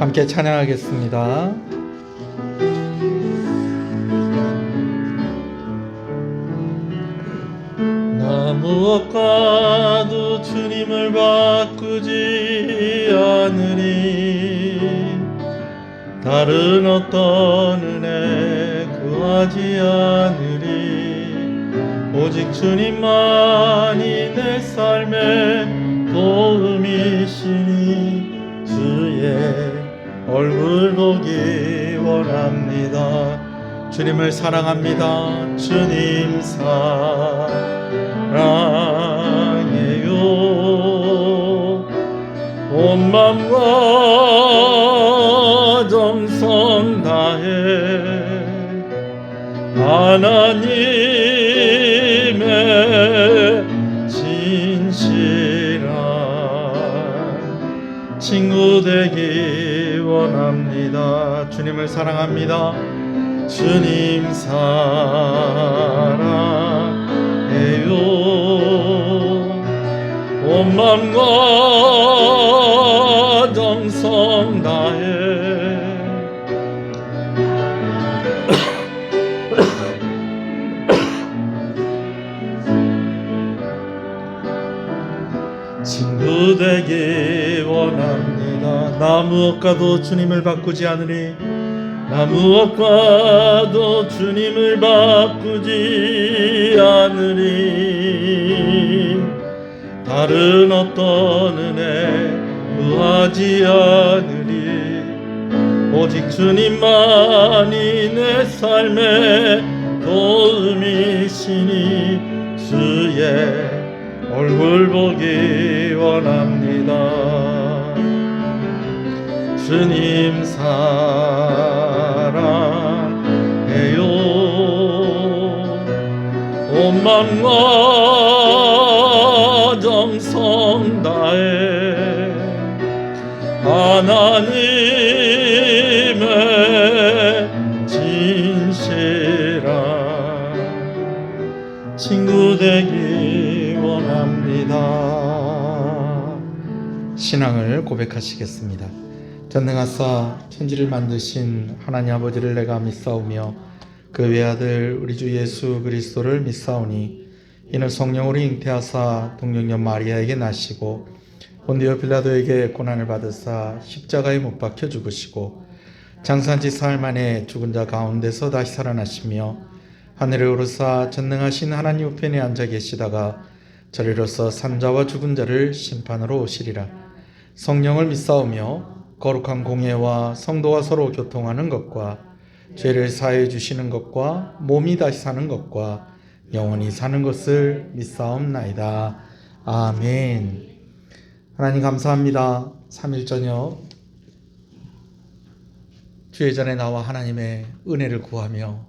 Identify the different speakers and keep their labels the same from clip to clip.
Speaker 1: 함께 찬양하겠습니다. 나 무엇과도 주님을 바꾸지 않으리. 다른 어떤 은혜 구하지 않으리. 오직 주님만이 내 삶의 도움이시니 주의 얼굴 보기 원합니다. 주님을 사랑합니다. 주님 사랑해요. 온 맘과 정성 다해 하나님의 진실한 친구 되기 원합니다. 주님을 사랑합니다. 주님 사랑해요. 온 맘과 정성 다해 친구 되기 원합니다. 나 무엇과도 주님을 바꾸지 않으리. 나 무엇과도 주님을 바꾸지 않으리. 다른 어떤 은혜 구하지 않으리. 오직 주님만이 내 삶의 도움이시니 주의 얼굴 보기 원합니다. 주님 사랑해요. 온 맘과 정성 다해 하나님의 진실한 친구 되기 원합니다. 신앙을 고백하시겠습니다. 전능하사 천지를 만드신 하나님 아버지를 내가 믿사오며 그 외아들 우리 주 예수 그리스도를 믿사오니 이는 성령으로 잉태하사 동정녀 마리아에게 나시고 본디오 빌라도에게 고난을 받으사 십자가에 못 박혀 죽으시고 장사한 지 사흘 만에 죽은 자 가운데서 다시 살아나시며 하늘에 오르사 전능하신 하나님 우편에 앉아 계시다가 저리로서 산자와 죽은 자를 심판으로 오시리라. 성령을 믿사오며 거룩한 공예와 성도와 서로 교통하는 것과 죄를 사해 주시는 것과 몸이 다시 사는 것과 영원히 사는 것을 믿사옵나이다. 아멘. 하나님 감사합니다. 3일 저녁 주의 전에 나와 하나님의 은혜를 구하며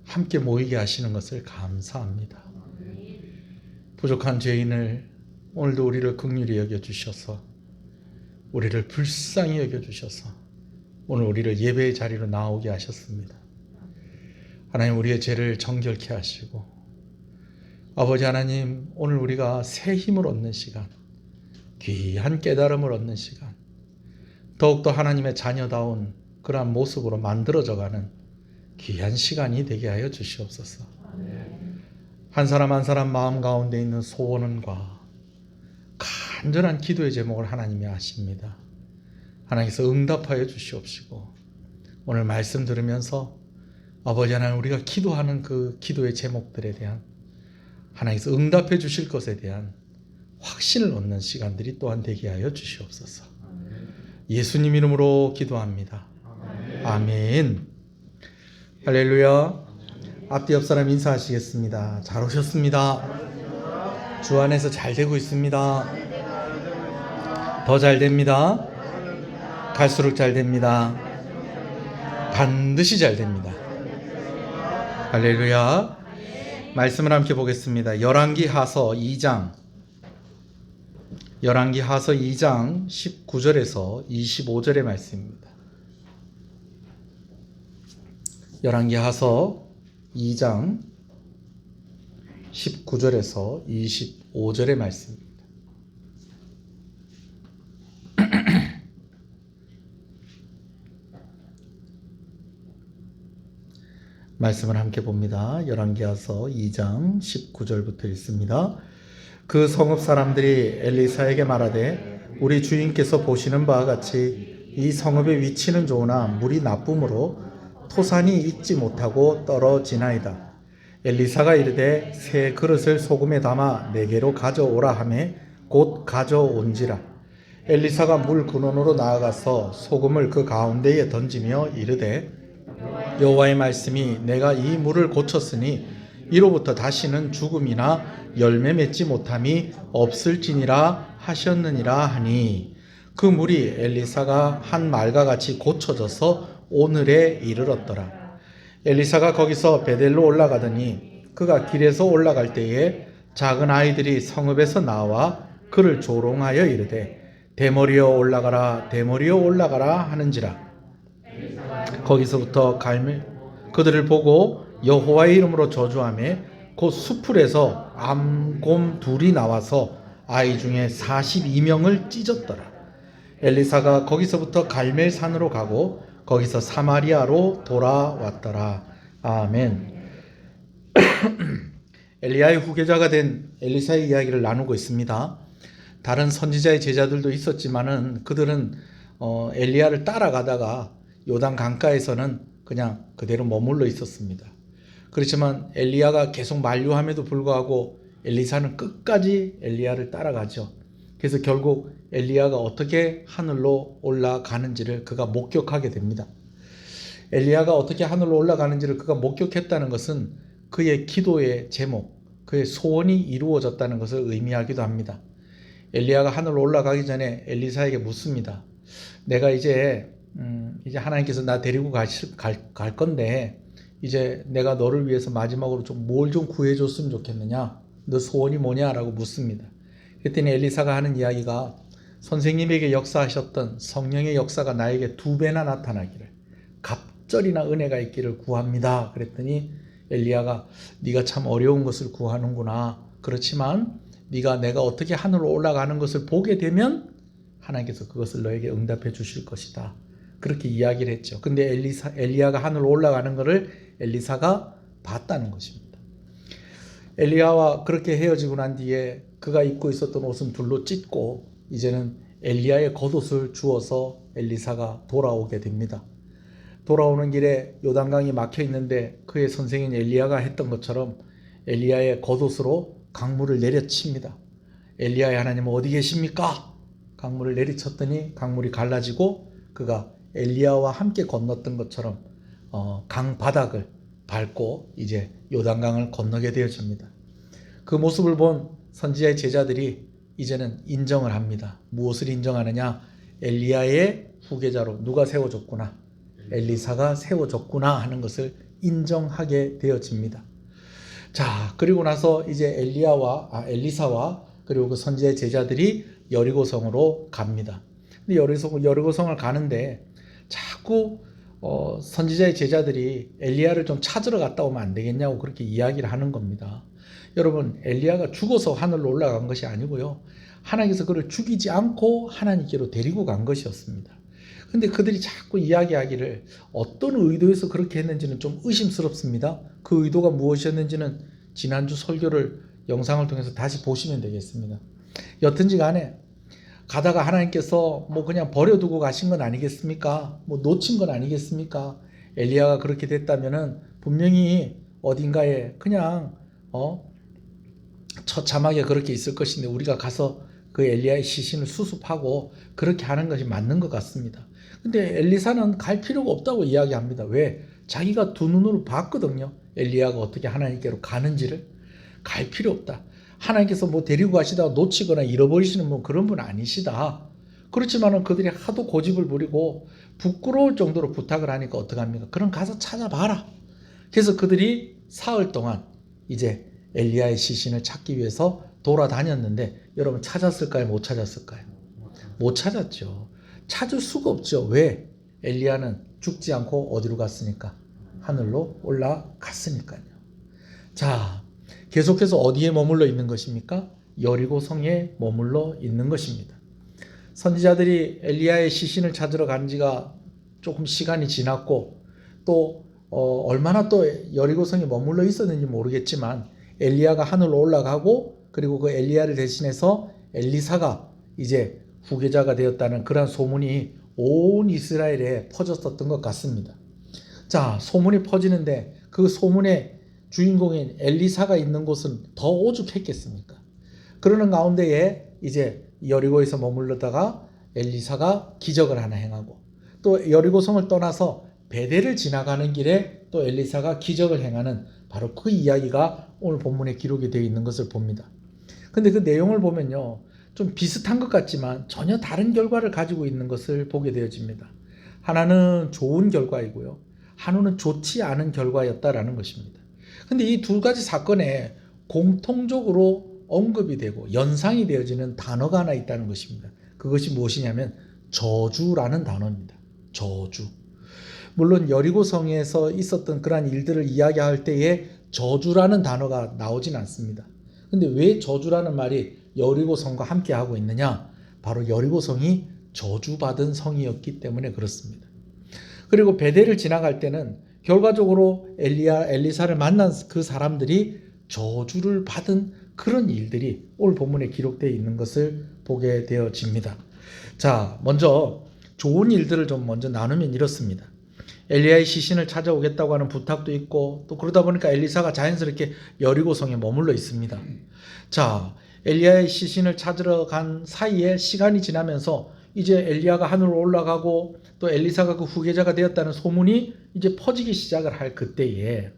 Speaker 1: 함께 모이게 하시는 것을 감사합니다. 부족한 죄인을 오늘도 우리를 긍휼히 여겨주셔서 우리를 불쌍히 여겨주셔서 오늘 우리를 예배의 자리로 나오게 하셨습니다. 하나님 우리의 죄를 정결케 하시고 아버지 하나님 오늘 우리가 새 힘을 얻는 시간, 귀한 깨달음을 얻는 시간, 더욱더 하나님의 자녀다운 그러한 모습으로 만들어져가는 귀한 시간이 되게 하여 주시옵소서. 한 사람 한 사람 마음 가운데 있는 소원과 간절한 기도의 제목을 하나님이 아십니다. 하나님께서 응답하여 주시옵시고 오늘 말씀 들으면서 아버지 하나님 우리가 기도하는 그 기도의 제목들에 대한 하나님께서 응답해 주실 것에 대한 확신을 얻는 시간들이 또한 되게 하여 주시옵소서. 예수님 이름으로 기도합니다. 아멘. 할렐루야. 앞뒤 옆 사람 인사하시겠습니다. 잘 오셨습니다. 주 안에서 잘 되고 있습니다. 더 잘 됩니다. 갈수록 잘 됩니다. 반드시 잘 됩니다. 할렐루야. 말씀을 함께 보겠습니다. 열왕기하서 2장 19절에서 25절의 말씀입니다. 열왕기하서 2장 19절에서 25절의 말씀입니다. 말씀을 함께 봅니다. 열왕기하서 2장 19절부터 읽습니다. 그 성읍 사람들이 엘리사에게 말하되 우리 주인께서 보시는 바와 같이 이 성읍의 위치는 좋으나 물이 나쁨으로 토산이 익지 못하고 떨어지나이다. 엘리사가 이르되 새 그릇을 소금에 담아 내게로 가져오라 하매 곧 가져온지라. 엘리사가 물 근원으로 나아가서 소금을 그 가운데에 던지며 이르되 여호와의 말씀이 내가 이 물을 고쳤으니 이로부터 다시는 죽음이나 열매 맺지 못함이 없을지니라 하셨느니라 하니 그 물이 엘리사가 한 말과 같이 고쳐져서 오늘에 이르렀더라. 엘리사가 거기서 베델로 올라가더니 그가 길에서 올라갈 때에 작은 아이들이 성읍에서 나와 그를 조롱하여 이르되 대머리여 올라가라 대머리여 올라가라 하는지라. 거기서부터 그들을 보고 여호와의 이름으로 저주하며 곧 수풀에서 암곰 둘이 나와서 아이 중에 42명을 찢었더라. 엘리사가 거기서부터 갈멜산으로 가고 거기서 사마리아로 돌아왔더라. 아멘. 엘리야의 후계자가 된 엘리사의 이야기를 나누고 있습니다. 다른 선지자의 제자들도 있었지만은 그들은 엘리야를 따라가다가 요단 강가에서는 그냥 그대로 머물러 있었습니다. 그렇지만 엘리야가 계속 만류함에도 불구하고 엘리사는 끝까지 엘리야를 따라가죠. 그래서 결국 엘리야가 어떻게 하늘로 올라가는지를 그가 목격하게 됩니다. 엘리야가 어떻게 하늘로 올라가는지를 그가 목격했다는 것은 그의 기도의 제목, 그의 소원이 이루어졌다는 것을 의미하기도 합니다. 엘리야가 하늘로 올라가기 전에 엘리사에게 묻습니다. 내가 이제 하나님께서 나 데리고 갈 건데 이제 내가 너를 위해서 마지막으로 뭘 좀 구해줬으면 좋겠느냐? 너 소원이 뭐냐라고 묻습니다. 그랬더니 엘리사가 하는 이야기가 선생님에게 역사하셨던 성령의 역사가 나에게 2배나 나타나기를 갑절이나 은혜가 있기를 구합니다. 그랬더니 엘리야가 네가 참 어려운 것을 구하는구나. 그렇지만 내가 어떻게 하늘로 올라가는 것을 보게 되면 하나님께서 그것을 너에게 응답해 주실 것이다. 그렇게 이야기를 했죠. 근데 엘리야가 하늘로 올라가는 것을 엘리사가 봤다는 것입니다. 엘리야와 그렇게 헤어지고 난 뒤에 그가 입고 있었던 옷은 둘로 찢고 이제는 엘리야의 겉옷을 주어서 엘리사가 돌아오게 됩니다. 돌아오는 길에 요단강이 막혀 있는데 그의 선생인 엘리야가 했던 것처럼 엘리야의 겉옷으로 강물을 내려칩니다. 엘리야의 하나님은 어디 계십니까? 강물을 내리쳤더니 강물이 갈라지고 그가 엘리야와 함께 건넜던 것처럼 강 바닥을 밟고 이제 요단강을 건너게 되어집니다. 그 모습을 본 선지자의 제자들이 이제는 인정을 합니다. 무엇을 인정하느냐? 엘리야의 후계자로 누가 세워졌구나, 엘리사가 세워졌구나 하는 것을 인정하게 되어집니다. 자, 그리고 나서 이제 엘리사와 그리고 그 선지자의 제자들이 여리고성으로 갑니다. 근데 여리고성을 가는데 자꾸 선지자의 제자들이 엘리야를 좀 찾으러 갔다 오면 안 되겠냐고 그렇게 이야기를 하는 겁니다. 여러분, 엘리야가 죽어서 하늘로 올라간 것이 아니고요, 하나님께서 그를 죽이지 않고 하나님께로 데리고 간 것이었습니다. 근데 그들이 자꾸 이야기하기를 어떤 의도에서 그렇게 했는지는 좀 의심스럽습니다. 그 의도가 무엇이었는지는 지난주 설교를 영상을 통해서 다시 보시면 되겠습니다. 여튼지 간에 가다가 하나님께서 그냥 버려두고 가신 건 아니겠습니까? 놓친 건 아니겠습니까? 엘리야가 그렇게 됐다면은 분명히 어딘가에 그냥 처참하게 그렇게 있을 것인데 우리가 가서 그 엘리야의 시신을 수습하고 그렇게 하는 것이 맞는 것 같습니다. 근데 엘리사는 갈 필요가 없다고 이야기합니다. 왜? 자기가 두 눈으로 봤거든요. 엘리야가 어떻게 하나님께로 가는지를. 갈 필요 없다. 하나님께서 데리고 가시다가 놓치거나 잃어버리시는 그런 분 아니시다. 그렇지만은 그들이 하도 고집을 부리고 부끄러울 정도로 부탁을 하니까 어떡합니까? 그럼 가서 찾아봐라. 그래서 그들이 사흘 동안 이제 엘리야의 시신을 찾기 위해서 돌아다녔는데 여러분, 찾았을까요? 못 찾았을까요? 못 찾았죠. 찾을 수가 없죠. 왜? 엘리야는 죽지 않고 어디로 갔으니까? 하늘로 올라갔으니까요. 자, 계속해서 어디에 머물러 있는 것입니까? 여리고성에 머물러 있는 것입니다. 선지자들이 엘리야의 시신을 찾으러 간 지가 조금 시간이 지났고 또 얼마나 또 여리고성에 머물러 있었는지 모르겠지만 엘리야가 하늘로 올라가고 그리고 그 엘리야를 대신해서 엘리사가 이제 후계자가 되었다는 그런 소문이 온 이스라엘에 퍼졌었던 것 같습니다. 자, 소문이 퍼지는데 그 소문의 주인공인 엘리사가 있는 곳은 더 오죽했겠습니까? 그러는 가운데에 이제 여리고에서 머물러다가 엘리사가 기적을 하나 행하고 또 여리고성을 떠나서 베델을 지나가는 길에 또 엘리사가 기적을 행하는 바로 그 이야기가 오늘 본문에 기록이 되어 있는 것을 봅니다. 근데 그 내용을 보면요, 좀 비슷한 것 같지만 전혀 다른 결과를 가지고 있는 것을 보게 되어집니다. 하나는 좋은 결과이고요, 하나는 좋지 않은 결과였다라는 것입니다. 근데 이 두 가지 사건에 공통적으로 언급이 되고 연상이 되어지는 단어가 하나 있다는 것입니다. 그것이 무엇이냐면 저주라는 단어입니다. 저주. 물론 여리고성에서 있었던 그러한 일들을 이야기할 때에 저주라는 단어가 나오진 않습니다. 근데 왜 저주라는 말이 여리고성과 함께 하고 있느냐? 바로 여리고성이 저주받은 성이었기 때문에 그렇습니다. 그리고 베델을 지나갈 때는 결과적으로 엘리사를 만난 그 사람들이 저주를 받은 그런 일들이 오늘 본문에 기록되어 있는 것을 보게 되어집니다. 자, 먼저 좋은 일들을 좀 먼저 나누면 이렇습니다. 엘리야의 시신을 찾아오겠다고 하는 부탁도 있고 또 그러다 보니까 엘리사가 자연스럽게 여리고성에 머물러 있습니다. 자, 엘리야의 시신을 찾으러 간 사이에 시간이 지나면서 이제 엘리야가 하늘로 올라가고 또 엘리사가 그 후계자가 되었다는 소문이 이제 퍼지기 시작을 할 그때에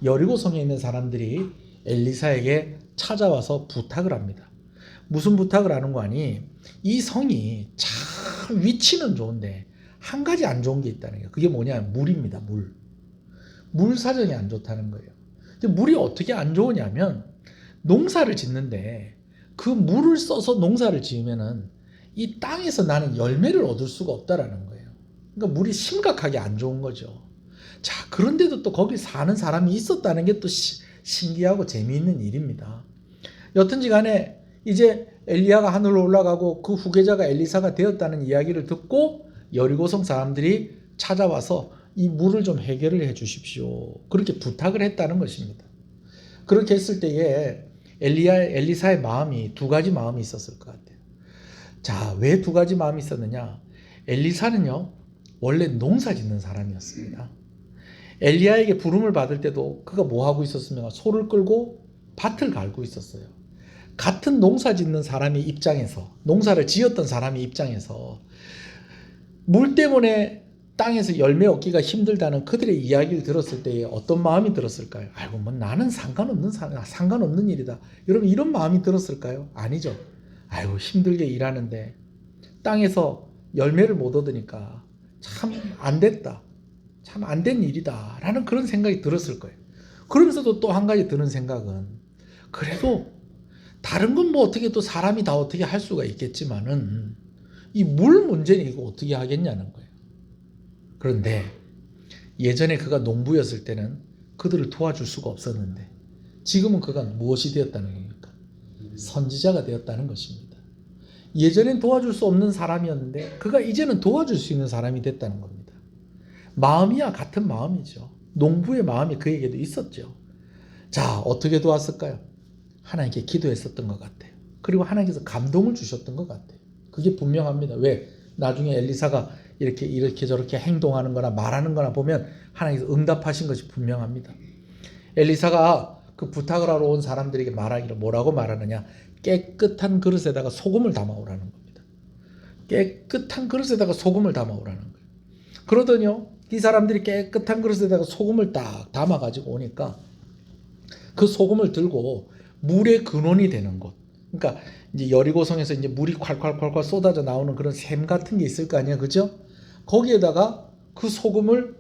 Speaker 1: 여리고성에 있는 사람들이 엘리사에게 찾아와서 부탁을 합니다. 무슨 부탁을 하는 거 아니? 이 성이 참 위치는 좋은데 한 가지 안 좋은 게 있다는 거예요. 그게 뭐냐? 물입니다. 물 사정이 안 좋다는 거예요. 근데 물이 어떻게 안 좋으냐면 농사를 짓는데 그 물을 써서 농사를 지으면은 이 땅에서 나는 열매를 얻을 수가 없다라는 거예요. 그러니까 물이 심각하게 안 좋은 거죠. 자, 그런데도 또 거기 사는 사람이 있었다는 게 또 신기하고 재미있는 일입니다. 여튼지 간에 이제 엘리야가 하늘로 올라가고 그 후계자가 엘리사가 되었다는 이야기를 듣고 여리고성 사람들이 찾아와서 이 물을 좀 해결을 해 주십시오. 그렇게 부탁을 했다는 것입니다. 그렇게 했을 때에 엘리사의 마음이 두 가지 마음이 있었을 것 같아요. 자, 왜 두 가지 마음이 있었느냐? 엘리사는요, 원래 농사 짓는 사람이었습니다. 엘리야에게 부름을 받을 때도 그가 뭐 하고 있었으면 소를 끌고 밭을 갈고 있었어요. 같은 농사 짓는 사람의 입장에서, 농사를 지었던 사람의 입장에서 물 때문에 땅에서 열매 얻기가 힘들다는 그들의 이야기를 들었을 때에 어떤 마음이 들었을까요? 아이고, 뭐 나는 상관없는 일이다. 여러분, 이런 마음이 들었을까요? 아니죠. 아이고, 힘들게 일하는데 땅에서 열매를 못 얻으니까 참 안 됐다. 참 안 된 일이다. 라는 그런 생각이 들었을 거예요. 그러면서도 또 한 가지 드는 생각은 그래도 다른 건 뭐 어떻게 또 사람이 다 어떻게 할 수가 있겠지만은 이 물 문제는 이거 어떻게 하겠냐는 거예요. 그런데 예전에 그가 농부였을 때는 그들을 도와줄 수가 없었는데 지금은 그가 무엇이 되었다는 겁니까? 선지자가 되었다는 것입니다. 예전엔 도와줄 수 없는 사람이었는데 그가 이제는 도와줄 수 있는 사람이 됐다는 겁니다. 마음이야 같은 마음이죠. 농부의 마음이 그에게도 있었죠. 자, 어떻게 도왔을까요? 하나님께 기도했었던 것 같아요. 그리고 하나님께서 감동을 주셨던 것 같아요. 그게 분명합니다. 왜? 나중에 엘리사가 이렇게 저렇게 행동하는 거나 말하는 거나 보면 하나님께서 응답하신 것이 분명합니다. 엘리사가 그 부탁을 하러 온 사람들에게 말하기를 뭐라고 말하느냐? 깨끗한 그릇에다가 소금을 담아오라는 겁니다. 깨끗한 그릇에다가 소금을 담아오라는 거예요. 그러더니요, 이 사람들이 깨끗한 그릇에다가 소금을 딱 담아가지고 오니까 그 소금을 들고 물의 근원이 되는 곳, 그러니까 이제 여리고성에서 이제 물이 콸콸콸콸 쏟아져 나오는 그런 샘 같은 게 있을 거 아니에요, 그죠? 거기에다가 그 소금을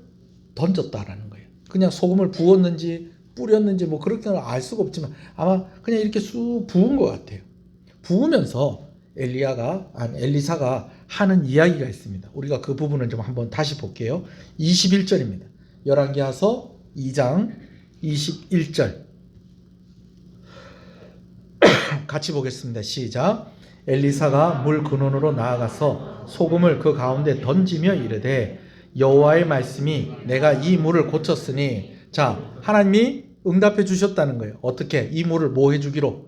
Speaker 1: 던졌다라는 거예요. 그냥 소금을 부었는지 뿌렸는지 뭐 그렇게는 알 수가 없지만 아마 그냥 이렇게 쑥 부은 것 같아요. 부으면서 엘리사가 하는 이야기가 있습니다. 우리가 그 부분을 좀 한번 다시 볼게요. 21절입니다. 열왕기하서 2장 21절 같이 보겠습니다. 시작. 엘리사가 물 근원으로 나아가서 소금을 그 가운데 던지며 이르되 여호와의 말씀이 내가 이 물을 고쳤으니 자 하나님이 응답해 주셨다는 거예요. 어떻게? 이 물을 뭐 해주기로?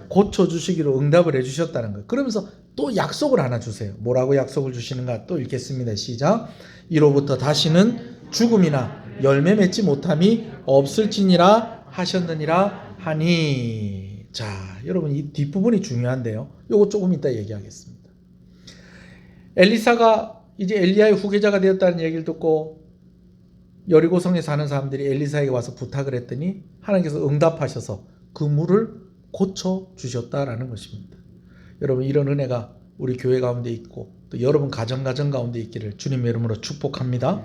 Speaker 1: 고쳐주시기로 응답을 해주셨다는 거예요. 그러면서 또 약속을 하나 주세요. 뭐라고 약속을 주시는가? 또 읽겠습니다. 시작. 이로부터 다시는 죽음이나 열매 맺지 못함이 없을지니라 하셨느니라 하니. 자 여러분 이 뒷부분이 중요한데요. 요거 조금 이따 얘기하겠습니다. 엘리사가 이제 엘리야의 후계자가 되었다는 얘기를 듣고 여리고성에 사는 사람들이 엘리사에게 와서 부탁을 했더니 하나님께서 응답하셔서 그 물을 고쳐주셨다라는 것입니다. 여러분 이런 은혜가 우리 교회 가운데 있고 또 여러분 가정 가운데 있기를 주님의 이름으로 축복합니다.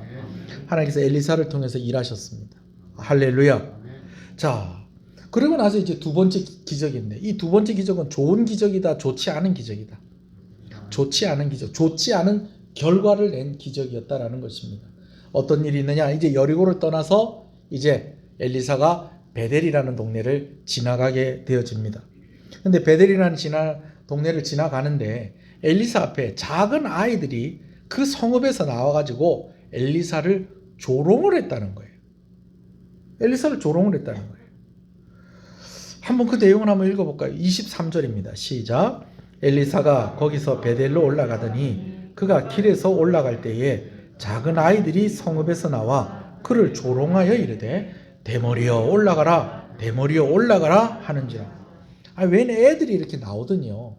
Speaker 1: 하나님께서 엘리사를 통해서 일하셨습니다. 할렐루야. 자 그리고 나서 이제 두 번째 기적인데 이 두 번째 기적은 좋은 기적이다 좋지 않은 기적이다. 좋지 않은 기적, 좋지 않은 결과를 낸 기적이었다라는 것입니다. 어떤 일이 있느냐? 이제 여리고를 떠나서 이제 엘리사가 베델이라는 동네를 지나가게 되어집니다. 근데 베델이라는 동네를 지나가는데 엘리사 앞에 작은 아이들이 그 성읍에서 나와가지고 엘리사를 조롱을 했다는 거예요. 엘리사를 조롱을 했다는 거예요. 한번 그 내용을 한번 읽어볼까요? 23절입니다. 시작. 엘리사가 거기서 베델로 올라가더니 그가 길에서 올라갈 때에 작은 아이들이 성읍에서 나와 그를 조롱하여 이르되 대머리여 올라가라 대머리여 올라가라 하는지라. 웬 애들이 이렇게 나오더니요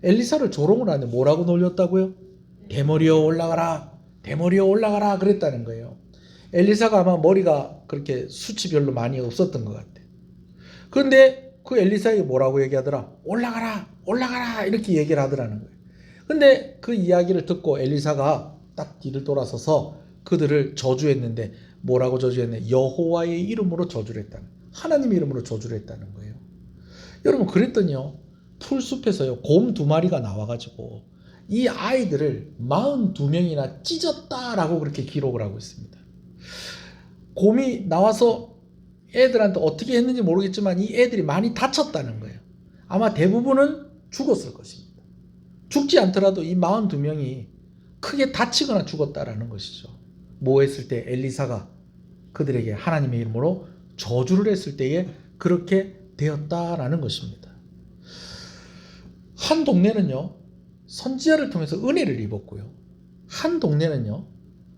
Speaker 1: 엘리사를 조롱을 하는데 뭐라고 놀렸다고요? 대머리여 올라가라 대머리여 올라가라 그랬다는 거예요. 엘리사가 아마 머리가 그렇게 숱이 별로 많이 없었던 것 같아요. 그런데 그 엘리사에게 뭐라고 얘기하더라? 올라가라 올라가라 이렇게 얘기를 하더라는 거예요. 근데 그 이야기를 듣고 엘리사가 딱 뒤를 돌아서서 그들을 저주했는데 뭐라고 저주했냐? 여호와의 이름으로 저주를 했다는 거예요. 하나님의 이름으로 저주를 했다는 거예요. 여러분 그랬더니요 풀숲에서요 곰 2마리가 나와가지고 이 아이들을 42명이나 찢었다라고 그렇게 기록을 하고 있습니다. 곰이 나와서 애들한테 어떻게 했는지 모르겠지만 이 애들이 많이 다쳤다는 거예요. 아마 대부분은 죽었을 것입니다. 죽지 않더라도 이 42명이 크게 다치거나 죽었다라는 것이죠. 뭐 했을 때? 엘리사가 그들에게 하나님의 이름으로 저주를 했을 때에 그렇게 되었다라는 것입니다. 한 동네는요 선지자를 통해서 은혜를 입었고요 한 동네는요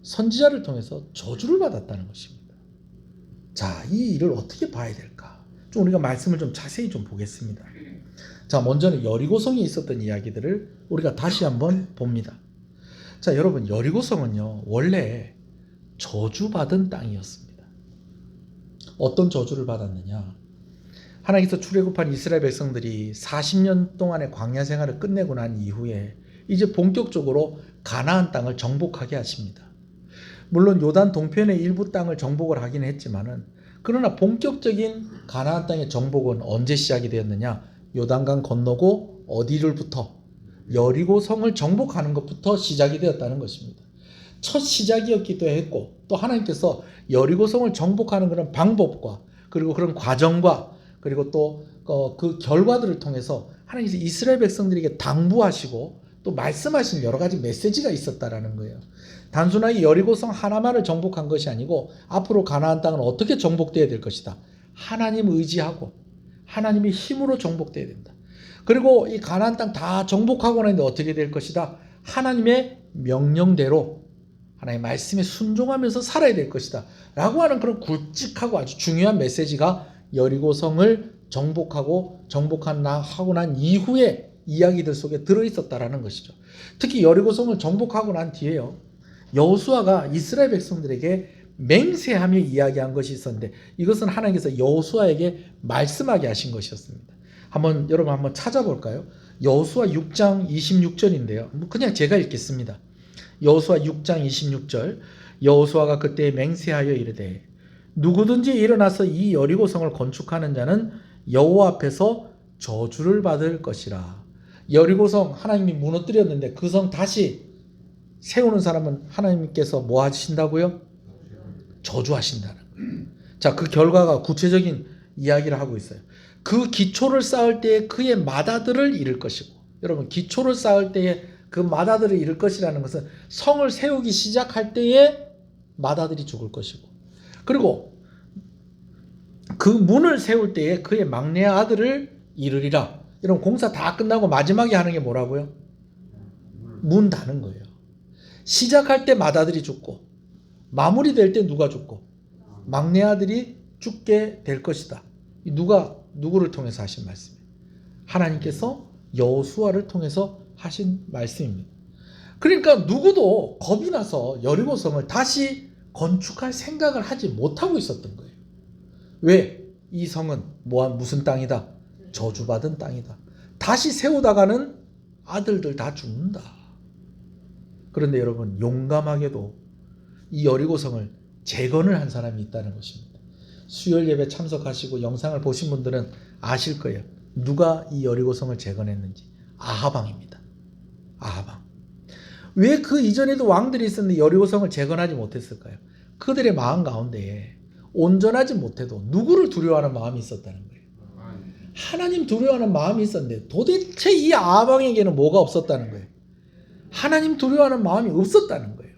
Speaker 1: 선지자를 통해서 저주를 받았다는 것입니다. 자, 이 일을 어떻게 봐야 될까? 좀 우리가 말씀을 좀 자세히 좀 보겠습니다. 자, 먼저는 여리고성에 있었던 이야기들을 우리가 다시 한번 봅니다. 자, 여러분 여리고성은요 원래 저주받은 땅이었습니다. 어떤 저주를 받았느냐? 하나님께서 출애굽한 이스라엘 백성들이 40년 동안의 광야 생활을 끝내고 난 이후에 이제 본격적으로 가나안 땅을 정복하게 하십니다. 물론 요단 동편의 일부 땅을 정복을 하긴 했지만은 그러나 본격적인 가나안 땅의 정복은 언제 시작이 되었느냐? 요단강 건너고 어디를부터? 여리고성을 정복하는 것부터 시작이 되었다는 것입니다. 첫 시작이었기도 했고 또 하나님께서 여리고성을 정복하는 그런 방법과 그리고 그런 과정과 그리고 또 그 결과들을 통해서 하나님께서 이스라엘 백성들에게 당부하시고 또 말씀하신 여러 가지 메시지가 있었다라는 거예요. 단순하게 여리고성 하나만을 정복한 것이 아니고 앞으로 가나안 땅은 어떻게 정복되어야 될 것이다. 하나님 의지하고 하나님의 힘으로 정복되어야 된다. 그리고 이 가나안 땅 다 정복하고 나는데 어떻게 될 것이다. 하나님의 명령대로 하나님의 말씀에 순종하면서 살아야 될 것이다 라고 하는 그런 굵직하고 아주 중요한 메시지가 여리고성을 정복하고 난 이후의 이야기들 속에 들어있었다라는 것이죠. 특히 여리고성을 정복하고 난 뒤에요 여호수아가 이스라엘 백성들에게 맹세하며 이야기한 것이 있었는데 이것은 하나님께서 여호수아에게 말씀하게 하신 것이었습니다. 여러분 한번 찾아볼까요? 여호수아 6장 26절인데요. 그냥 제가 읽겠습니다. 여호수아 6장 26절. 여호수아가 그때 맹세하여 이르되 누구든지 일어나서 이 여리고성을 건축하는 자는 여호와 앞에서 저주를 받을 것이라. 여리고성 하나님이 무너뜨렸는데 그 성 다시 세우는 사람은 하나님께서 뭐 하신다고요? 저주하신다는 거예요. 자, 그 결과가 구체적인 이야기를 하고 있어요. 그 기초를 쌓을 때에 그의 마다들을 잃을 것이고, 여러분 기초를 쌓을 때에 그 맏아들을 잃을 것이라는 것은 성을 세우기 시작할 때에 맏아들이 죽을 것이고, 그리고 그 문을 세울 때에 그의 막내 아들을 잃으리라. 이런 공사 다 끝나고 마지막에 하는 게 뭐라고요? 문 닫는 거예요. 시작할 때 맏아들이 죽고 마무리될 때 누가 죽고? 막내 아들이 죽게 될 것이다. 누구를 통해서 하신 말씀이에요? 하나님께서 여호수아를 통해서 하신 말씀입니다. 그러니까 누구도 겁이 나서 여리고성을 다시 건축할 생각을 하지 못하고 있었던 거예요. 왜? 이 성은 무슨 땅이다? 저주받은 땅이다. 다시 세우다가는 아들들 다 죽는다. 그런데 여러분, 용감하게도 이 여리고성을 재건을 한 사람이 있다는 것입니다. 수요일 예배 참석하시고 영상을 보신 분들은 아실 거예요. 누가 이 여리고성을 재건했는지. 아하방입니다. 아하방. 왜 그 이전에도 왕들이 있었는데 여리고성을 재건하지 못했을까요? 그들의 마음 가운데에 온전하지 못해도 누구를 두려워하는 마음이 있었다는 거예요. 하나님 두려워하는 마음이 있었는데 도대체 이 아하방에게는 뭐가 없었다는 거예요? 하나님 두려워하는 마음이 없었다는 거예요.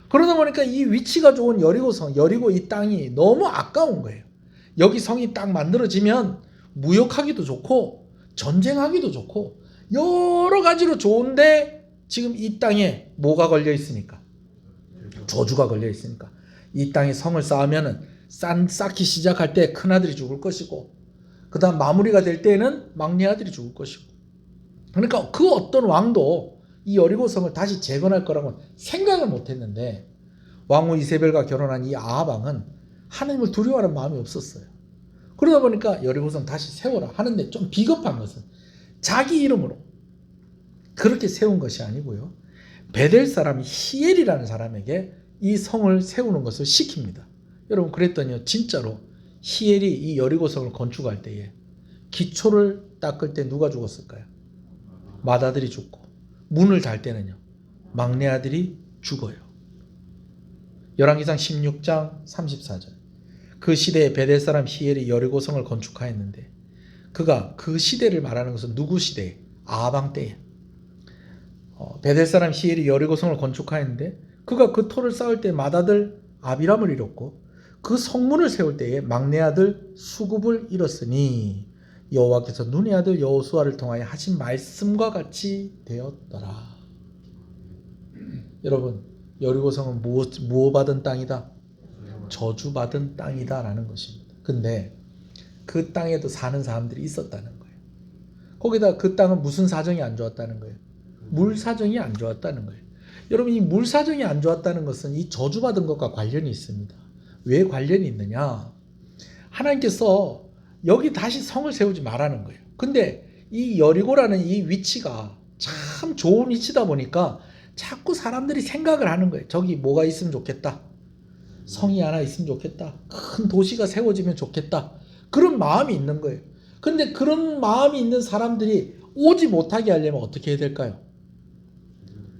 Speaker 1: 그러다 보니까 이 위치가 좋은 여리고성, 여리고 이 땅이 너무 아까운 거예요. 여기 성이 딱 만들어지면 무역하기도 좋고 전쟁하기도 좋고 여러 가지로 좋은데 지금 이 땅에 뭐가 걸려 있으니까? 저주가 걸려 있으니까. 이 땅에 성을 쌓으면은 쌓기 시작할 때 큰아들이 죽을 것이고, 그 다음 마무리가 될 때에는 막내 아들이 죽을 것이고, 그러니까 그 어떤 왕도 이 여리고성을 다시 재건할 거라고 생각을 못했는데, 왕후 이세벨과 결혼한 이 아하방은 하나님을 두려워하는 마음이 없었어요. 그러다 보니까 여리고성 다시 세워라 하는데 좀 비겁한 것은 자기 이름으로 그렇게 세운 것이 아니고요, 베델 사람 히엘이라는 사람에게 이 성을 세우는 것을 시킵니다. 여러분, 그랬더니요, 진짜로 히엘이 이 여리고성을 건축할 때에 기초를 닦을 때 누가 죽었을까요? 맏아들이 죽고, 문을 달 때는요, 막내 아들이 죽어요. 열왕기상 16장 34절. 그 시대에 베델 사람 히엘이 여리고성을 건축하였는데, 그가 그 시대를 말하는 것은 누구 시대에? 아하방 때에. 베델 사람 히엘이 여리고성을 건축하였는데 그가 그 터를 쌓을 때 맏아들 아비람을 잃었고, 그 성문을 세울 때에 막내 아들 수굽을 잃었으니 여호와께서 눈의 아들 여호수아를 통하여 하신 말씀과 같이 되었더라. 여러분, 여리고성은 무엇 받은 땅이다? 저주받은 땅이다 라는 것입니다. 근데 그 땅에도 사는 사람들이 있었다는 거예요. 거기다 그 땅은 무슨 사정이 안 좋았다는 거예요? 물 사정이 안 좋았다는 거예요. 여러분, 이 물 사정이 안 좋았다는 것은 이 저주받은 것과 관련이 있습니다. 왜 관련이 있느냐? 하나님께서 여기 다시 성을 세우지 말라는 거예요. 근데 이 여리고라는 이 위치가 참 좋은 위치다 보니까 자꾸 사람들이 생각을 하는 거예요. 저기 뭐가 있으면 좋겠다. 성이 하나 있으면 좋겠다. 큰 도시가 세워지면 좋겠다. 그런 마음이 있는 거예요. 근데 그런 마음이 있는 사람들이 오지 못하게 하려면 어떻게 해야 될까요?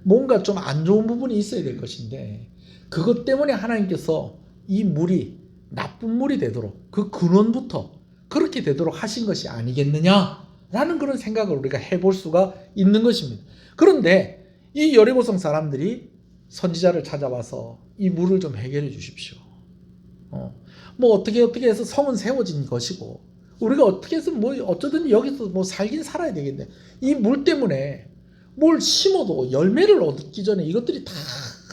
Speaker 1: 뭔가 좀 안 좋은 부분이 있어야 될 것인데, 그것 때문에 하나님께서 이 물이 나쁜 물이 되도록 그 근원부터 그렇게 되도록 하신 것이 아니겠느냐라는 그런 생각을 우리가 해볼 수가 있는 것입니다. 그런데 이 여리고성 사람들이 선지자를 찾아와서 이 물을 좀 해결해 주십시오. 뭐 어떻게 해서 성은 세워진 것이고, 우리가 어떻게 해서 뭐 어쩌든 여기서 뭐 살긴 살아야 되겠네. 이 물 때문에 뭘 심어도 열매를 얻기 전에 이것들이 다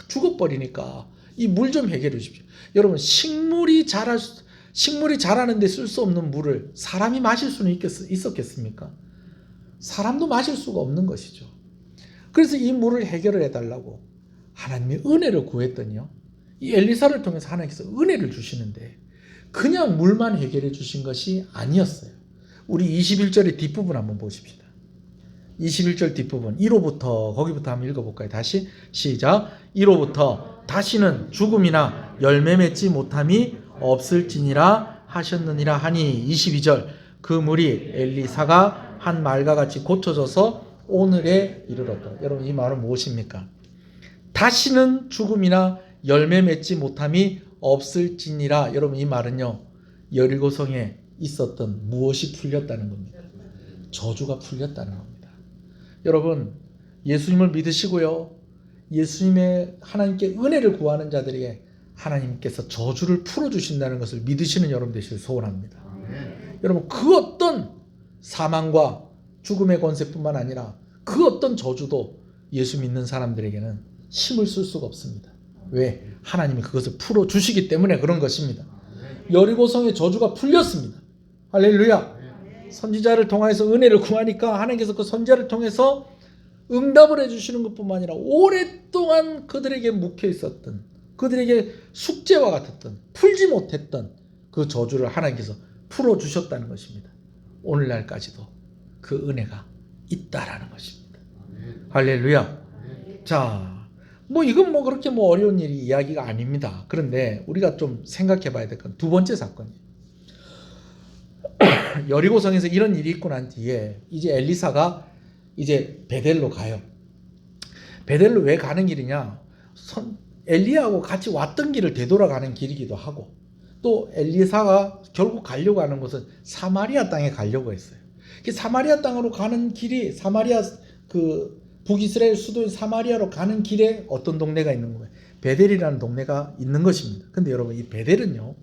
Speaker 1: 죽어버리니까 이 물 좀 해결해 주십시오. 여러분, 식물이 자라는데 쓸 수 없는 물을 사람이 마실 수는 있었겠습니까? 사람도 마실 수가 없는 것이죠. 그래서 이 물을 해결을 해달라고 하나님의 은혜를 구했더니요, 이 엘리사를 통해서 하나님께서 은혜를 주시는데 그냥 물만 해결해 주신 것이 아니었어요. 우리 21절의 뒷부분 한번 보십시다. 21절 뒷부분 1호부터 거기부터 한번 읽어볼까요? 다시 시작. 1호부터 다시는 죽음이나 열매 맺지 못함이 없을지니라 하셨느니라 하니, 22절 그 물이 엘리사가 한 말과 같이 고쳐져서 오늘에 이르렀다. 여러분, 이 말은 무엇입니까? 다시는 죽음이나 열매 맺지 못함이 없을지니라. 여러분, 이 말은요, 여리고성에 있었던 무엇이 풀렸다는 겁니다. 저주가 풀렸다는 겁니다. 여러분, 예수님을 믿으시고요. 예수님의 하나님께 은혜를 구하는 자들에게 하나님께서 저주를 풀어주신다는 것을 믿으시는 여러분 되시길 소원합니다. 여러분 그 어떤 사망과 죽음의 권세뿐만 아니라 그 어떤 저주도 예수 믿는 사람들에게는 힘을 쓸 수가 없습니다. 왜? 하나님이 그것을 풀어주시기 때문에 그런 것입니다. 여리고성의 저주가 풀렸습니다. 할렐루야. 선지자를 통해서 은혜를 구하니까 하나님께서 그 선지자를 통해서 응답을 해주시는 것뿐만 아니라 오랫동안 그들에게 묵혀 있었던, 그들에게 숙제와 같았던, 풀지 못했던 그 저주를 하나님께서 풀어주셨다는 것입니다. 오늘날까지도 그 은혜가 있다라는 것입니다. 할렐루야. 자, 이건 그렇게 어려운 일이 이야기가 아닙니다. 그런데 우리가 좀 생각해 봐야 될 건 두 번째 사건이에요. 여리고성에서 이런 일이 있고 난 뒤에 이제 엘리사가 이제 베델로 가요. 베델로 왜 가는 길이냐? 엘리야하고 같이 왔던 길을 되돌아가는 길이기도 하고, 또 엘리사가 결국 가려고 하는 곳은 사마리아 땅에 가려고 했어요. 사마리아 땅으로 가는 길이, 사마리아 그 북이스라엘 수도인 사마리아로 가는 길에 어떤 동네가 있는 거예요? 베델이라는 동네가 있는 것입니다. 근데 여러분 이 베델은요,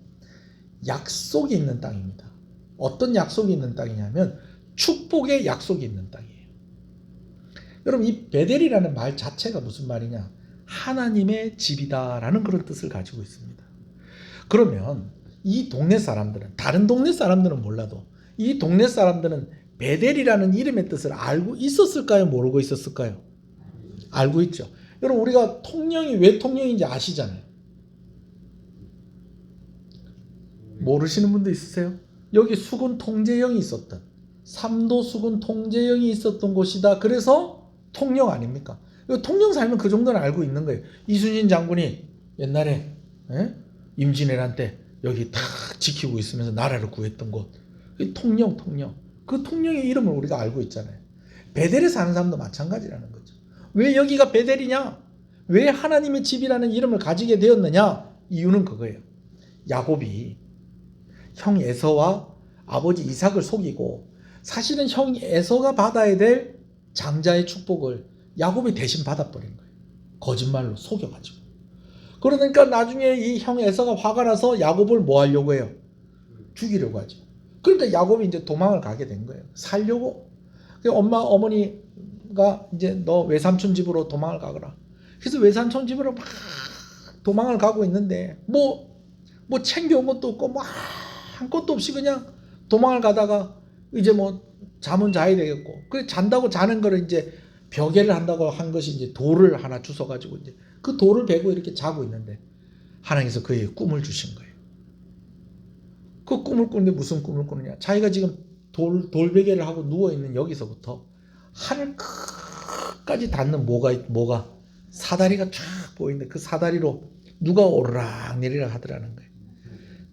Speaker 1: 약속이 있는 땅입니다. 어떤 약속이 있는 땅이냐면 축복의 약속이 있는 땅이에요. 여러분 이 베델이라는 말 자체가 무슨 말이냐? 하나님의 집이다라는 그런 뜻을 가지고 있습니다. 그러면 이 동네 사람들은, 다른 동네 사람들은 몰라도 이 동네 사람들은 베델이라는 이름의 뜻을 알고 있었을까요? 모르고 있었을까요? 알고 있죠. 여러분 우리가 통영이 왜 통영인지 아시잖아요. 모르시는 분도 있으세요? 여기 수군 통제영이 있었던, 삼도 수군 통제영이 있었던 곳이다. 그래서 통영 아닙니까? 통영 살면 그 정도는 알고 있는 거예요. 이순신 장군이 옛날에 임진왜란 때 여기 다 지키고 있으면서 나라를 구했던 곳, 통영. 그 통영의 이름을 우리가 알고 있잖아요. 베델에 사는 사람도 마찬가지라는 거죠. 왜 여기가 베델이냐? 왜 하나님의 집이라는 이름을 가지게 되었느냐? 이유는 그거예요. 야곱이 형 에서와 아버지 이삭을 속이고, 사실은 형 에서가 받아야 될 장자의 축복을 야곱이 대신 받아버린 거예요. 거짓말로 속여가지고. 그러니까 나중에 이 형 에서가 화가 나서 야곱을 뭐 하려고 해요? 죽이려고 하죠. 그러니까 야곱이 이제 도망을 가게 된 거예요. 살려고. 어머니가 이제 너 외삼촌 집으로 도망을 가거라. 그래서 외삼촌 집으로 막 도망을 가고 있는데 뭐 챙겨온 것도 없고 아무것도 없이 그냥 도망을 가다가 이제 잠은 자야 되겠고, 그래 잔다고 자는 거를 이제 벽에를 한다고 한 것이 이제 돌을 하나 주워가지고 이제 그 돌을 베고 이렇게 자고 있는데 하나님께서 그에게 꿈을 주신 거예요. 그 꿈을 꾸는데 무슨 꿈을 꾸느냐? 자기가 지금 돌베개를 하고 누워있는 여기서부터 하늘 끝까지 닿는 뭐가 사다리가 쫙 보이는데 그 사다리로 누가 오르락내리락 하더라는 거예요.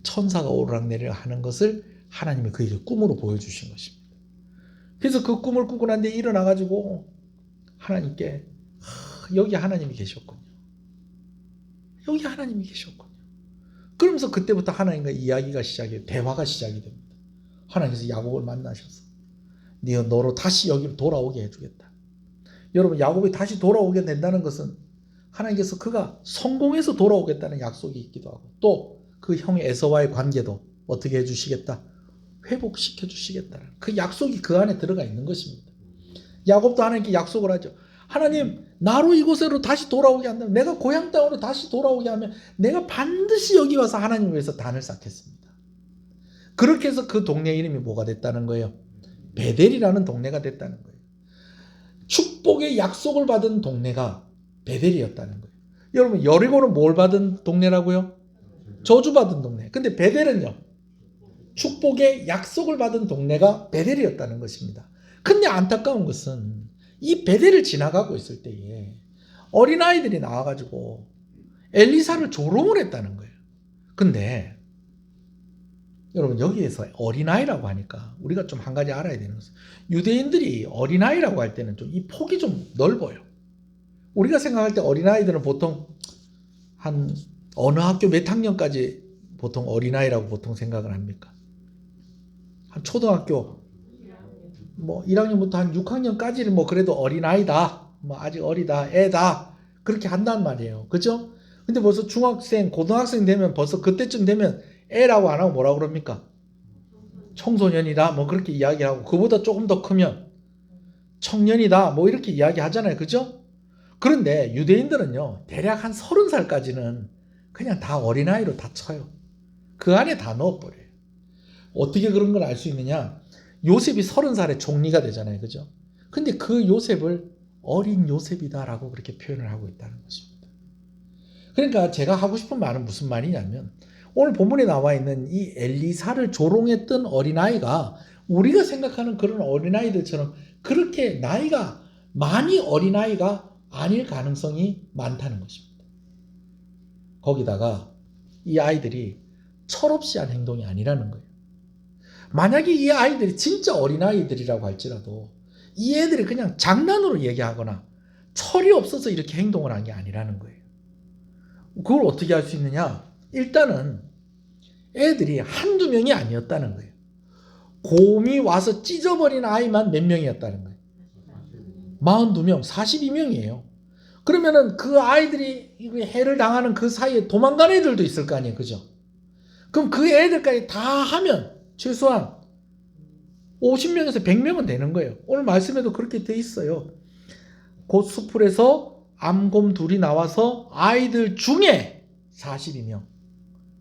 Speaker 1: 천사가 오르락내리락 하는 것을 하나님이 그에게 꿈으로 보여주신 것입니다. 그래서 그 꿈을 꾸고 난 뒤에 일어나가지고 하나님께 여기 하나님이 계셨군요. 여기 하나님이 계셨군요. 그러면서 그때부터 하나님과 이야기가 시작해요. 대화가 시작이 됩니다. 하나님께서 야곱을 만나셔서 너로 다시 여기로 돌아오게 해주겠다. 여러분 야곱이 다시 돌아오게 된다는 것은 하나님께서 그가 성공해서 돌아오겠다는 약속이 있기도 하고, 또 그 형 에서와의 관계도 어떻게 해주시겠다? 회복시켜 주시겠다는 그 약속이 그 안에 들어가 있는 것입니다. 야곱도 하나님께 약속을 하죠. 하나님, 나로 이곳으로 다시 돌아오게 한다면, 내가 고향 땅으로 다시 돌아오게 하면 내가 반드시 여기 와서 하나님을 위해서 단을 쌓겠습니다. 그렇게 해서 그 동네 이름이 뭐가 됐다는 거예요? 베델이라는 동네가 됐다는 거예요. 축복의 약속을 받은 동네가 베델이었다는 거예요. 여러분 여리고는 뭘 받은 동네라고요? 저주받은 동네. 근데 베델은요, 축복의 약속을 받은 동네가 베델이었다는 것입니다. 근데 안타까운 것은 이 베델을 지나가고 있을 때에 어린아이들이 나와가지고 엘리사를 조롱을 했다는 거예요. 근데 여러분 여기에서 어린아이라고 하니까 우리가 좀 한 가지 알아야 되는 것은, 유대인들이 어린아이라고 할 때는 좀 이 폭이 좀 넓어요. 우리가 생각할 때 어린아이들은 보통 한 어느 학교 몇 학년까지 보통 어린아이라고 보통 생각을 합니까? 한 초등학교 1학년부터 한 6학년까지는 그래도 어린아이다. 뭐 아직 어리다, 애다 그렇게 한단 말이에요. 그죠? 근데 벌써 중학생, 고등학생 되면 벌써 그때쯤 되면 애라고 안 하고 뭐라고 그럽니까? 청소년이다 뭐 그렇게 이야기하고, 그보다 조금 더 크면 청년이다 뭐 이렇게 이야기하잖아요. 그죠? 그런데 유대인들은요 대략 한 30살까지는 그냥 다 어린아이로 다 쳐요. 그 안에 다 넣어버려요. 어떻게 그런 걸 알 수 있느냐? 요셉이 30살에 총리가 되잖아요. 그죠? 근데 그 요셉을 어린 요셉이다라고 그렇게 표현을 하고 있다는 것입니다. 그러니까 제가 하고 싶은 말은 무슨 말이냐면, 오늘 본문에 나와 있는 이 엘리사를 조롱했던 어린아이가 우리가 생각하는 그런 어린아이들처럼 그렇게 나이가 많이 어린아이가 아닐 가능성이 많다는 것입니다. 거기다가 이 아이들이 철없이 한 행동이 아니라는 거예요. 만약에 이 아이들이 진짜 어린아이들이라고 할지라도 이 애들이 그냥 장난으로 얘기하거나 철이 없어서 이렇게 행동을 한 게 아니라는 거예요. 그걸 어떻게 할 수 있느냐? 일단은 애들이 한두 명이 아니었다는 거예요. 곰이 와서 찢어버린 아이만 몇 명이었다는 거예요. 42명, 42명이에요. 그러면은 그 아이들이 해를 당하는 그 사이에 도망간 애들도 있을 거 아니에요. 그죠? 그럼 그 애들까지 다 하면 최소한 50명에서 100명은 되는 거예요. 오늘 말씀에도 그렇게 돼 있어요. 곧 수풀에서 암곰 둘이 나와서 아이들 중에 42명.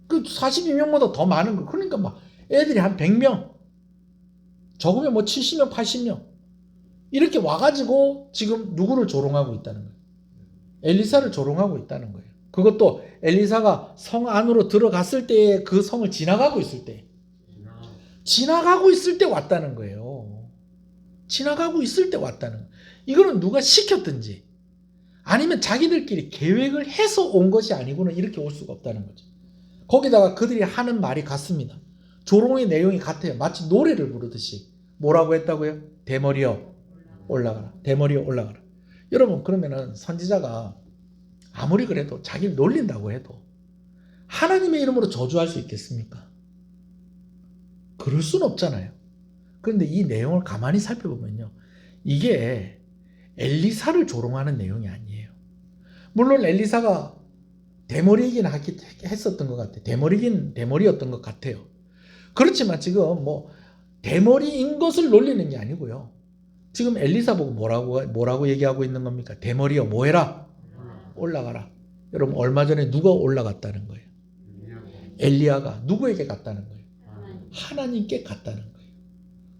Speaker 1: 그 42명보다 더 많은 거. 그러니까 막 애들이 한 100명. 적으면 뭐 70명, 80명. 이렇게 와가지고 지금 누구를 조롱하고 있다는 거예요. 엘리사를 조롱하고 있다는 거예요. 그것도 엘리사가 성 안으로 들어갔을 때, 그 성을 지나가고 있을 때. 지나가고 있을 때 왔다는 거예요. 지나가고 있을 때 왔다는 거예요. 이거는 누가 시켰든지 아니면 자기들끼리 계획을 해서 온 것이 아니고는 이렇게 올 수가 없다는 거죠. 거기다가 그들이 하는 말이 같습니다. 조롱의 내용이 같아요. 마치 노래를 부르듯이. 뭐라고 했다고요? 대머리여 올라가라. 대머리여 올라가라. 여러분, 그러면은 선지자가 아무리 그래도 자기를 놀린다고 해도 하나님의 이름으로 저주할 수 있겠습니까? 그럴 수는 없잖아요. 그런데 이 내용을 가만히 살펴보면요, 이게 엘리사를 조롱하는 내용이 아니에요. 물론 엘리사가 대머리이긴 했었던 것 같아요. 대머리였던 것 같아요. 그렇지만 지금 뭐 대머리인 것을 놀리는 게 아니고요. 지금 엘리사 보고 뭐라고 얘기하고 있는 겁니까? 대머리여 뭐해라? 올라가라. 여러분, 얼마 전에 누가 올라갔다는 거예요? 엘리야가 누구에게 갔다는 거예요? 하나님께 갔다는 거예요.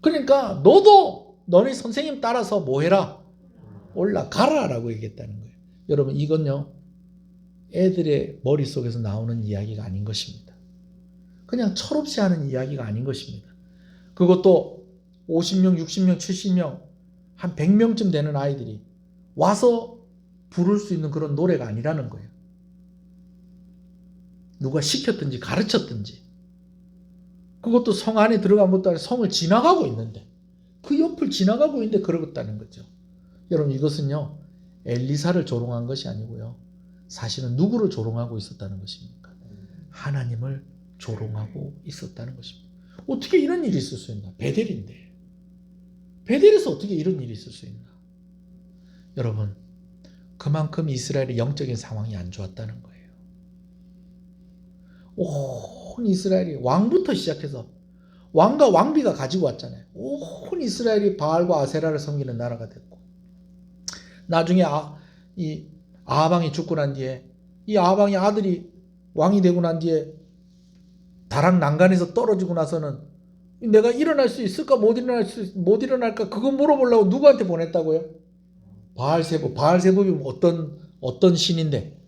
Speaker 1: 그러니까 너도 너네 선생님 따라서 뭐해라? 올라가라라고 얘기했다는 거예요. 여러분, 이건요 애들의 머릿속에서 나오는 이야기가 아닌 것입니다. 그냥 철없이 하는 이야기가 아닌 것입니다. 그것도 50명, 60명, 70명, 한 100명쯤 되는 아이들이 와서 부를 수 있는 그런 노래가 아니라는 거예요. 누가 시켰든지 가르쳤든지. 그것도 성 안에 들어간 것도 아니라 성을 지나가고 있는데, 그 옆을 지나가고 있는데 그러겠다는 거죠. 여러분, 이것은요 엘리사를 조롱한 것이 아니고요, 사실은 누구를 조롱하고 있었다는 것입니까? 하나님을 조롱하고 있었다는 것입니다. 어떻게 이런 일이 있을 수 있나? 베델인데. 베델에서 어떻게 이런 일이 있을 수 있나? 여러분, 그만큼 이스라엘의 영적인 상황이 안 좋았다는 거예요. 온 이스라엘이 왕부터 시작해서 왕과 왕비가 가지고 왔잖아요. 온 이스라엘이 바알과 아세라를 섬기는 나라가 됐고, 나중에 이 아하방이 죽고 난 뒤에 이 아하방의 아들이 왕이 되고 난 뒤에 다락 난간에서 떨어지고 나서는 내가 일어날 수 있을까 못 일어날까 그거 물어보려고 누구한테 보냈다고요? 바알세불이 어떤 신인데?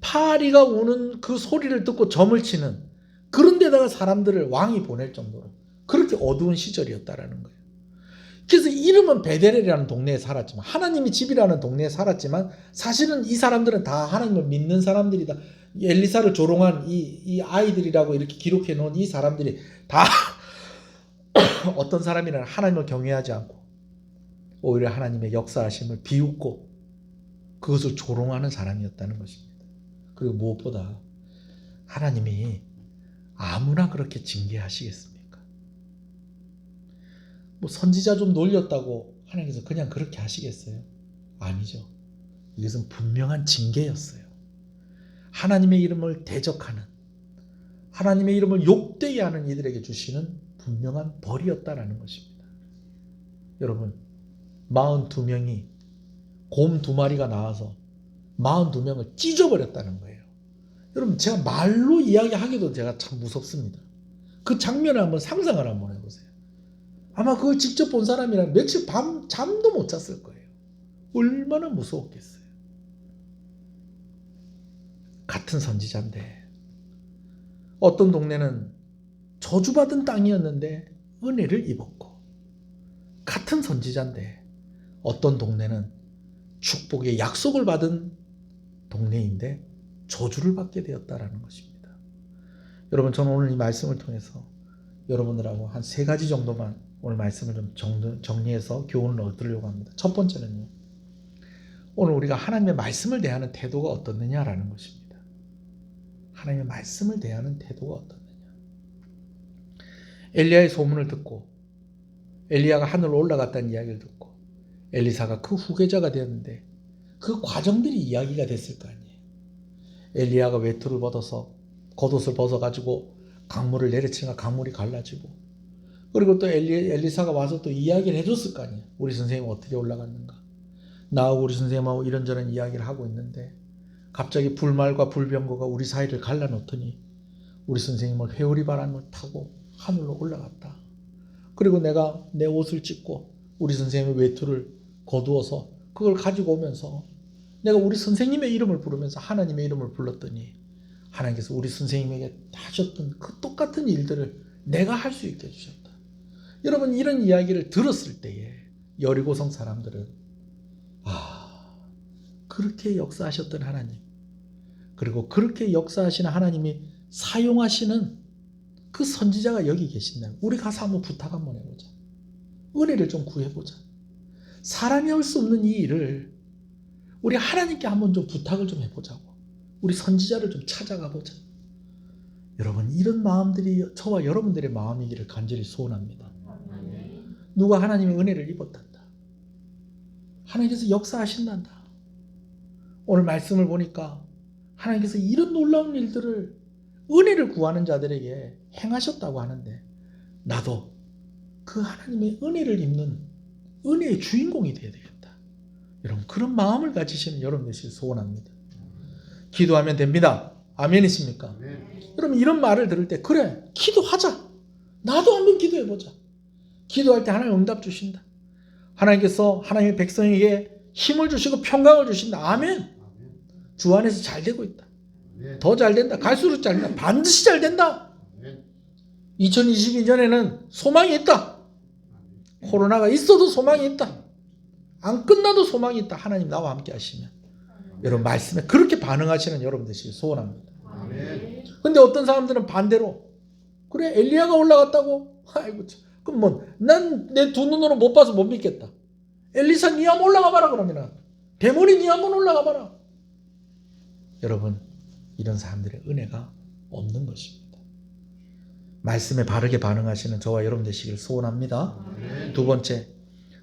Speaker 1: 파리가 우는 그 소리를 듣고 점을 치는 그런 데다가 사람들을 왕이 보낼 정도로 그렇게 어두운 시절이었다라는 거예요. 그래서 이름은 베델이라는 동네에 살았지만, 하나님의 집이라는 동네에 살았지만, 사실은 이 사람들은 다 하나님을 믿는 사람들이다. 엘리사를 조롱한 이 아이들이라고 이렇게 기록해 놓은 이 사람들이 다 어떤 사람이란 하나님을 경외하지 않고 오히려 하나님의 역사하심을 비웃고 그것을 조롱하는 사람이었다는 것입니다. 그리고 무엇보다 하나님이 아무나 그렇게 징계하시겠습니까? 뭐 선지자 좀 놀렸다고 하나님께서 그냥 그렇게 하시겠어요? 아니죠. 이것은 분명한 징계였어요. 하나님의 이름을 대적하는, 하나님의 이름을 욕되게 하는 이들에게 주시는 분명한 벌이었다라는 것입니다. 여러분, 42명이 곰 2마리가 나와서 42명을 찢어버렸다는 거예요. 여러분, 제가 말로 이야기하기도 제가 참 무섭습니다. 그 장면을 한번 상상을 한번 해보세요. 아마 그걸 직접 본 사람이라면 며칠 밤 잠도 못 잤을 거예요. 얼마나 무서웠겠어요. 같은 선지자인데 어떤 동네는 저주받은 땅이었는데 은혜를 입었고, 같은 선지자인데 어떤 동네는 축복의 약속을 받은 동네인데 저주를 받게 되었다라는 것입니다. 여러분, 저는 오늘 이 말씀을 통해서 여러분들하고 한 3가지 정도만 오늘 말씀을 좀 정리해서 교훈을 얻으려고 합니다. 첫 번째는요, 오늘 우리가 하나님의 말씀을 대하는 태도가 어떻느냐라는 것입니다. 하나님의 말씀을 대하는 태도가 어떻느냐. 엘리야의 소문을 듣고 엘리야가 하늘로 올라갔다는 이야기를 듣고 엘리사가 그 후계자가 되었는데 그 과정들이 이야기가 됐을 거 아니에요. 엘리야가 외투를 벗어서 겉옷을 벗어가지고 강물을 내리치니까 강물이 갈라지고, 그리고 또 엘리사가 와서 또 이야기를 해줬을 거 아니에요. 우리 선생님 어떻게 올라갔는가. 나하고 우리 선생님하고 이런저런 이야기를 하고 있는데 갑자기 불말과 불병거가 우리 사이를 갈라놓더니 우리 선생님을 회오리 바람을 타고 하늘로 올라갔다. 그리고 내가 내 옷을 찢고 우리 선생님의 외투를 거두어서 그걸 가지고 오면서 내가 우리 선생님의 이름을 부르면서 하나님의 이름을 불렀더니 하나님께서 우리 선생님에게 하셨던 그 똑같은 일들을 내가 할 수 있게 해주셨다. 여러분, 이런 이야기를 들었을 때에 여리고성 사람들은 그렇게 역사하셨던 하나님, 그리고 그렇게 역사하시는 하나님이 사용하시는 그 선지자가 여기 계신다. 우리 가서 한번 부탁 한번 해보자. 은혜를 좀 구해보자. 사람이 할 수 없는 이 일을 우리 하나님께 한번 좀 부탁을 좀 해보자고. 우리 선지자를 좀 찾아가 보자. 여러분, 이런 마음들이 저와 여러분들의 마음이기를 간절히 소원합니다. 누가 하나님의 은혜를 입었단다. 하나님께서 역사하신단다. 오늘 말씀을 보니까 하나님께서 이런 놀라운 일들을 은혜를 구하는 자들에게 행하셨다고 하는데 나도 그 하나님의 은혜를 입는 은혜의 주인공이 되어야 되겠다. 여러분, 그런 마음을 가지시는 여러분 되시길 소원합니다. 기도하면 됩니다. 아멘이십니까? 여러분, 이런 말을 들을 때 그래, 기도하자. 나도 한번 기도해보자. 기도할 때 하나님 응답 주신다. 하나님께서 하나님의 백성에게 힘을 주시고 평강을 주신다. 아멘. 주 안에서 잘 되고 있다. 더 잘 된다. 갈수록 잘 된다. 반드시 잘 된다. 2022년에는 소망이 있다. 코로나가 있어도 소망이 있다. 안 끝나도 소망이 있다. 하나님 나와 함께 하시면 여러분 말씀에 그렇게 반응하시는 여러분 되시길 소원합니다. 근데 어떤 사람들은 반대로 그래, 엘리야가 올라갔다고? 아이고 참. 그럼 뭐 난 내 두 눈으로 못 봐서 못 믿겠다. 엘리사 니 한번 올라가 봐라. 그러면 데몬이 니 한번 올라가 봐라. 여러분, 이런 사람들의 은혜가 없는 것입니다. 말씀에 바르게 반응하시는 저와 여러분 되시길 소원합니다. 두 번째,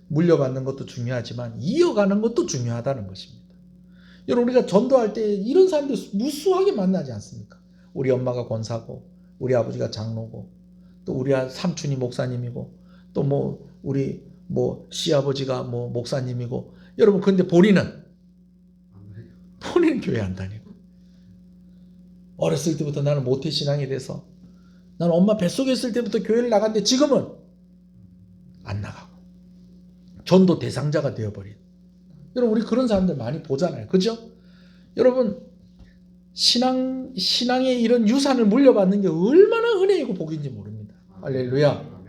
Speaker 1: 물려받는 것도 중요하지만 이어가는 것도 중요하다는 것입니다. 여러분, 우리가 전도할 때 이런 사람들 무수하게 만나지 않습니까? 우리 엄마가 권사고 우리 아버지가 장로고 또 우리 삼촌이 목사님이고 또 우리 시아버지가 목사님이고, 여러분 근데 본인은 교회 안 다니고, 어렸을 때부터 나는 모태신앙이 돼서 나는 엄마 뱃속에 있을 때부터 교회를 나갔는데 지금은 안 나가고 전도 대상자가 되어버린, 여러분 우리 그런 사람들 많이 보잖아요. 그죠? 여러분, 신앙의 이런 유산을 물려받는 게 얼마나 은혜이고 복인지 모릅니다. 할렐루야.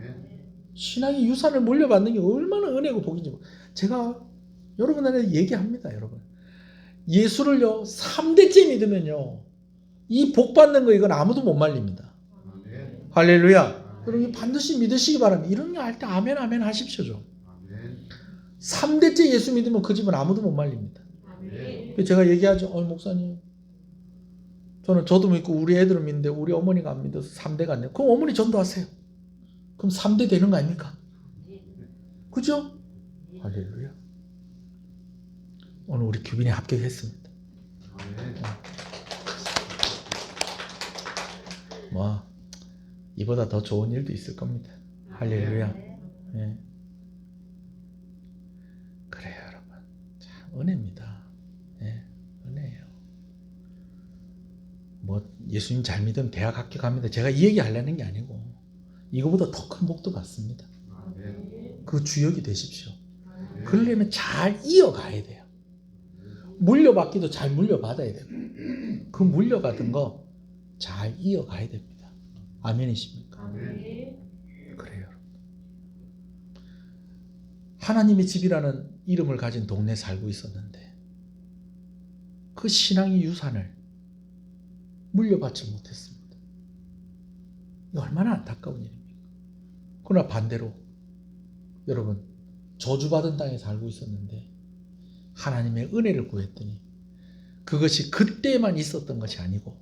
Speaker 1: 신앙의 유산을 물려받는 게 얼마나 은혜고 복인지 제가 여러분한테 얘기합니다. 여러분, 예수를요 3대째 믿으면요 이 복 받는 거 이건 아무도 못 말립니다. 할렐루야. 여러분 반드시 믿으시기 바랍니다. 이런 거 할 때 아멘 아멘 하십시오 좀. 3대째 예수 믿으면 그 집은 아무도 못 말립니다. 제가 얘기하죠. 목사님, 저도 믿고 우리 애들은 믿는데 우리 어머니가 안 믿어서 3대가 안 돼요. 그럼 어머니 전도하세요. 그럼 3대 되는 거 아닙니까? 그죠? 할렐루야. 오늘 우리 규빈이 합격했습니다. 뭐 이보다 더 좋은 일도 있을 겁니다. 할렐루야. 예. 그래요, 여러분. 참 은혜입니다. 예, 은혜예요. 뭐 예수님 잘 믿으면 대학 합격합니다. 제가 이 얘기 하려는 게 아니고 이거보다 더 큰 복도 받습니다. 그 주역이 되십시오. 그러려면 잘 이어가야 돼요. 물려받기도 잘 물려받아야 되고 그 물려받은 거 잘 이어가야 됩니다. 아멘이십니까? 그래요. 하나님의 집이라는 이름을 가진 동네에 살고 있었는데 그 신앙의 유산을 물려받지 못했습니다. 이거 얼마나 안타까운 일입니까? 그러나 반대로 여러분 저주받은 땅에 살고 있었는데 하나님의 은혜를 구했더니 그것이 그때만 있었던 것이 아니고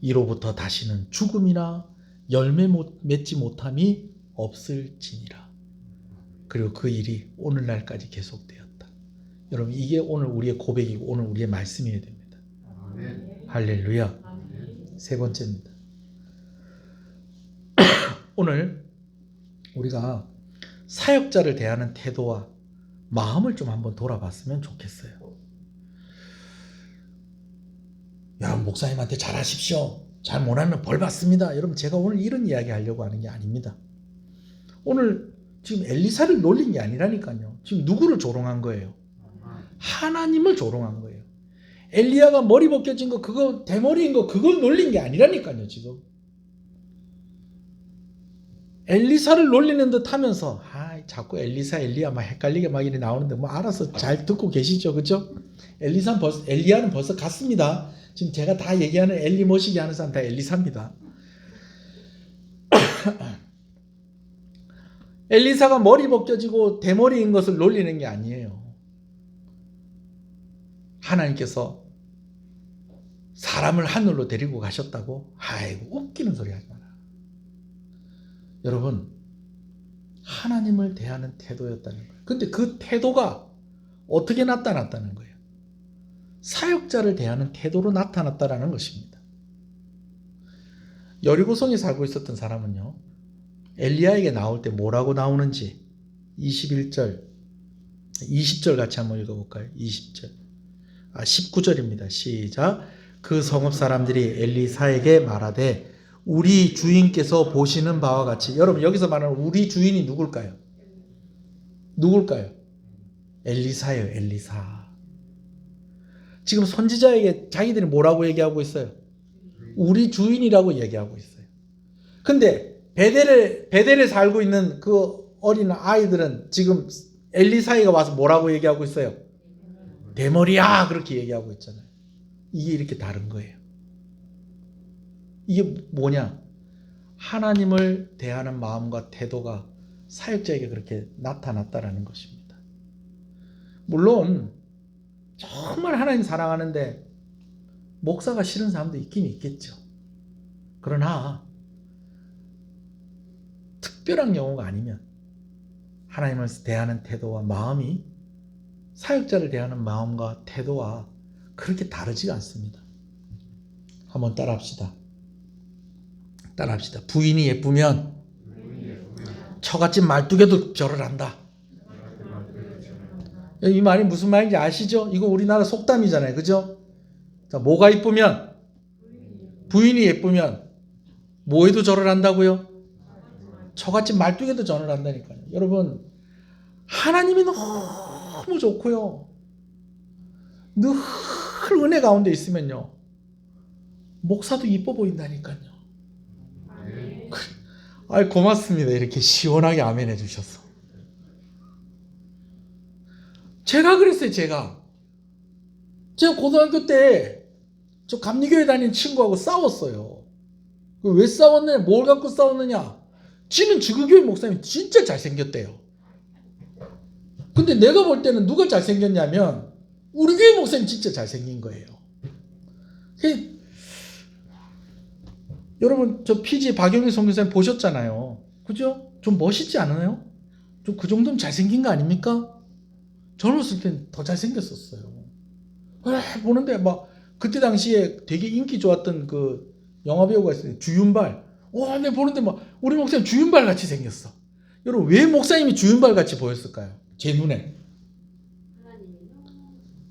Speaker 1: 이로부터 다시는 죽음이나 열매 맺지 못함이 없을지니라. 그리고 그 일이 오늘날까지 계속되었다. 여러분 이게 오늘 우리의 고백이고 오늘 우리의 말씀이어야 됩니다. 할렐루야. 세 번째입니다. 오늘 우리가 사역자를 대하는 태도와 마음을 좀 한번 돌아봤으면 좋겠어요. 여러분 목사님한테 잘하십시오. 잘 못하면 벌 받습니다. 여러분 제가 오늘 이런 이야기 하려고 하는 게 아닙니다. 오늘 지금 엘리사를 놀린 게 아니라니까요. 지금 누구를 조롱한 거예요? 하나님을 조롱한 거예요. 엘리야가 머리 벗겨진 거 그거 대머리인 거 그걸 놀린 게 아니라니까요. 지금 엘리사를 놀리는 듯 하면서 자꾸 엘리사 엘리야 막 헷갈리게 막 이래 나오는데 뭐 알아서 잘 듣고 계시죠. 그죠? 엘리야는 벌써 갔습니다. 지금 제가 다 얘기하는 엘리 모시기 하는 사람 다 엘리사입니다. 엘리사가 머리 벗겨지고 대머리인 것을 놀리는 게 아니에요. 하나님께서 사람을 하늘로 데리고 가셨다고? 아이고 웃기는 소리 하지 마라. 여러분 하나님을 대하는 태도였다는 거예요. 근데 그 태도가 어떻게 나타났다는 거예요? 사역자를 대하는 태도로 나타났다는 것입니다. 여리고성에 살고 있었던 사람은요. 엘리야에게 나올 때 뭐라고 나오는지 21절, 20절 같이 한번 읽어볼까요? 20절. 19절입니다. 시작. 그 성읍 사람들이 엘리사에게 말하되 우리 주인께서 보시는 바와 같이. 여러분 여기서 말하는 우리 주인이 누굴까요? 누굴까요? 엘리사예요. 엘리사. 지금 선지자에게 자기들이 뭐라고 얘기하고 있어요? 우리 주인이라고 얘기하고 있어요. 근데 베델에 살고 있는 그 어린 아이들은 지금 엘리사가 와서 뭐라고 얘기하고 있어요? 대머리야 그렇게 얘기하고 있잖아요. 이게 이렇게 다른 거예요. 이게 뭐냐? 하나님을 대하는 마음과 태도가 사역자에게 그렇게 나타났다라는 것입니다. 물론 정말 하나님 사랑하는데 목사가 싫은 사람도 있긴 있겠죠. 그러나 특별한 경우가 아니면 하나님을 대하는 태도와 마음이 사역자를 대하는 마음과 태도와 그렇게 다르지가 않습니다. 한번 따라합시다. 부인이 예쁘면 처갓집 말뚝에도 절을 한다. 이 말이 무슨 말인지 아시죠? 이거 우리나라 속담이잖아요. 그죠? 자, 뭐가 이쁘면? 부인이 예쁘면 뭐에도 절을 한다고요? 처갓집 말뚝에도 절을 한다니까요. 여러분 하나님이 너무 좋고요. 늘 은혜 가운데 있으면요. 목사도 이뻐 보인다니까요. 아이 고맙습니다. 이렇게 시원하게 아멘 해주셔서. 제가 그랬어요. 제가 고등학교 때 저 감리교회 다니는 친구하고 싸웠어요. 왜 싸웠느냐? 뭘 갖고 싸웠느냐? 지는 지구교회 목사님이 진짜 잘생겼대요. 근데 내가 볼 때는 누가 잘생겼냐면 우리 교회 목사님 진짜 잘생긴 거예요. 여러분 저 PG 박영희 선교사님 보셨잖아요. 그죠? 좀 멋있지 않아요? 좀 그 정도면 잘생긴 거 아닙니까? 젊었을 땐 더 잘생겼었어요. 보는데 막 그때 당시에 되게 인기 좋았던 그 영화 배우가 있어요. 주윤발. 내 보는데 막 우리 목사님 주윤발 같이 생겼어. 여러분 왜 목사님이 주윤발 같이 보였을까요? 제 눈에.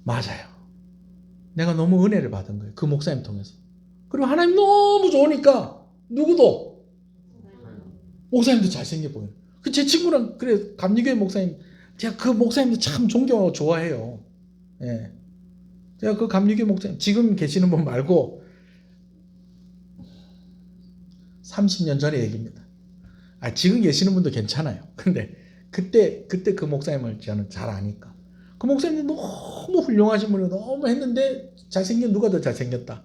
Speaker 1: 맞아요. 내가 너무 은혜를 받은 거예요. 그 목사님 통해서. 그리고 하나님 너무 좋으니까 누구도 목사님도 잘생겨 보여요. 제 친구랑 그래 감리교회 목사님 제가 그 목사님도 참 존경하고 좋아해요. 예. 제가 그 감리교회 목사님 지금 계시는 분 말고 30년 전의 얘기입니다. 지금 계시는 분도 괜찮아요. 근데 그때 그 목사님을 저는 잘 아니까 그 목사님이 너무 훌륭하신 분이고 너무 했는데 잘생긴 누가 더 잘생겼다.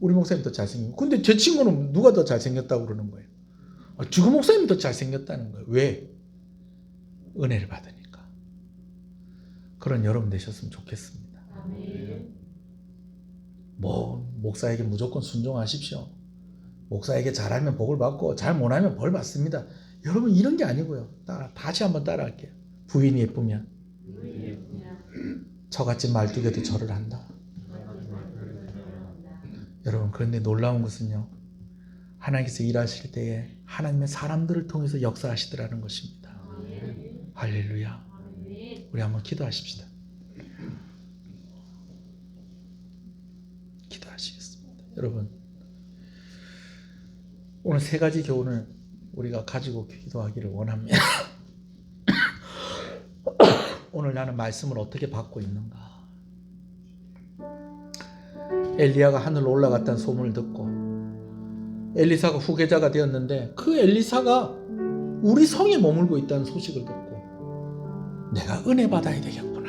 Speaker 1: 우리 목사님 더 잘생겼고 근데 제 친구는 누가 더 잘생겼다고 그러는 거예요. 그 목사님이 더 잘생겼다는 거예요. 왜? 은혜를 받으니까. 그런 여러분 되셨으면 좋겠습니다. 목사에게 무조건 순종하십시오. 목사에게 잘하면 복을 받고 잘 못하면 벌 받습니다. 여러분 이런 게 아니고요. 다시 한번 따라할게요. 부인이 예쁘면 저같이 말뚝에도 절을 한다. 여러분 그런데 놀라운 것은요. 하나님께서 일하실 때에 하나님의 사람들을 통해서 역사하시더라는 것입니다. 할렐루야. 우리 한번 기도하십시다. 기도하시겠습니다. 여러분 오늘 세 가지 교훈을 우리가 가지고 기도하기를 원합니다. 오늘 나는 말씀을 어떻게 받고 있는가? 엘리야가 하늘로 올라갔다는 소문을 듣고 엘리사가 후계자가 되었는데 그 엘리사가 우리 성에 머물고 있다는 소식을 듣고 내가 은혜 받아야 되겠구나.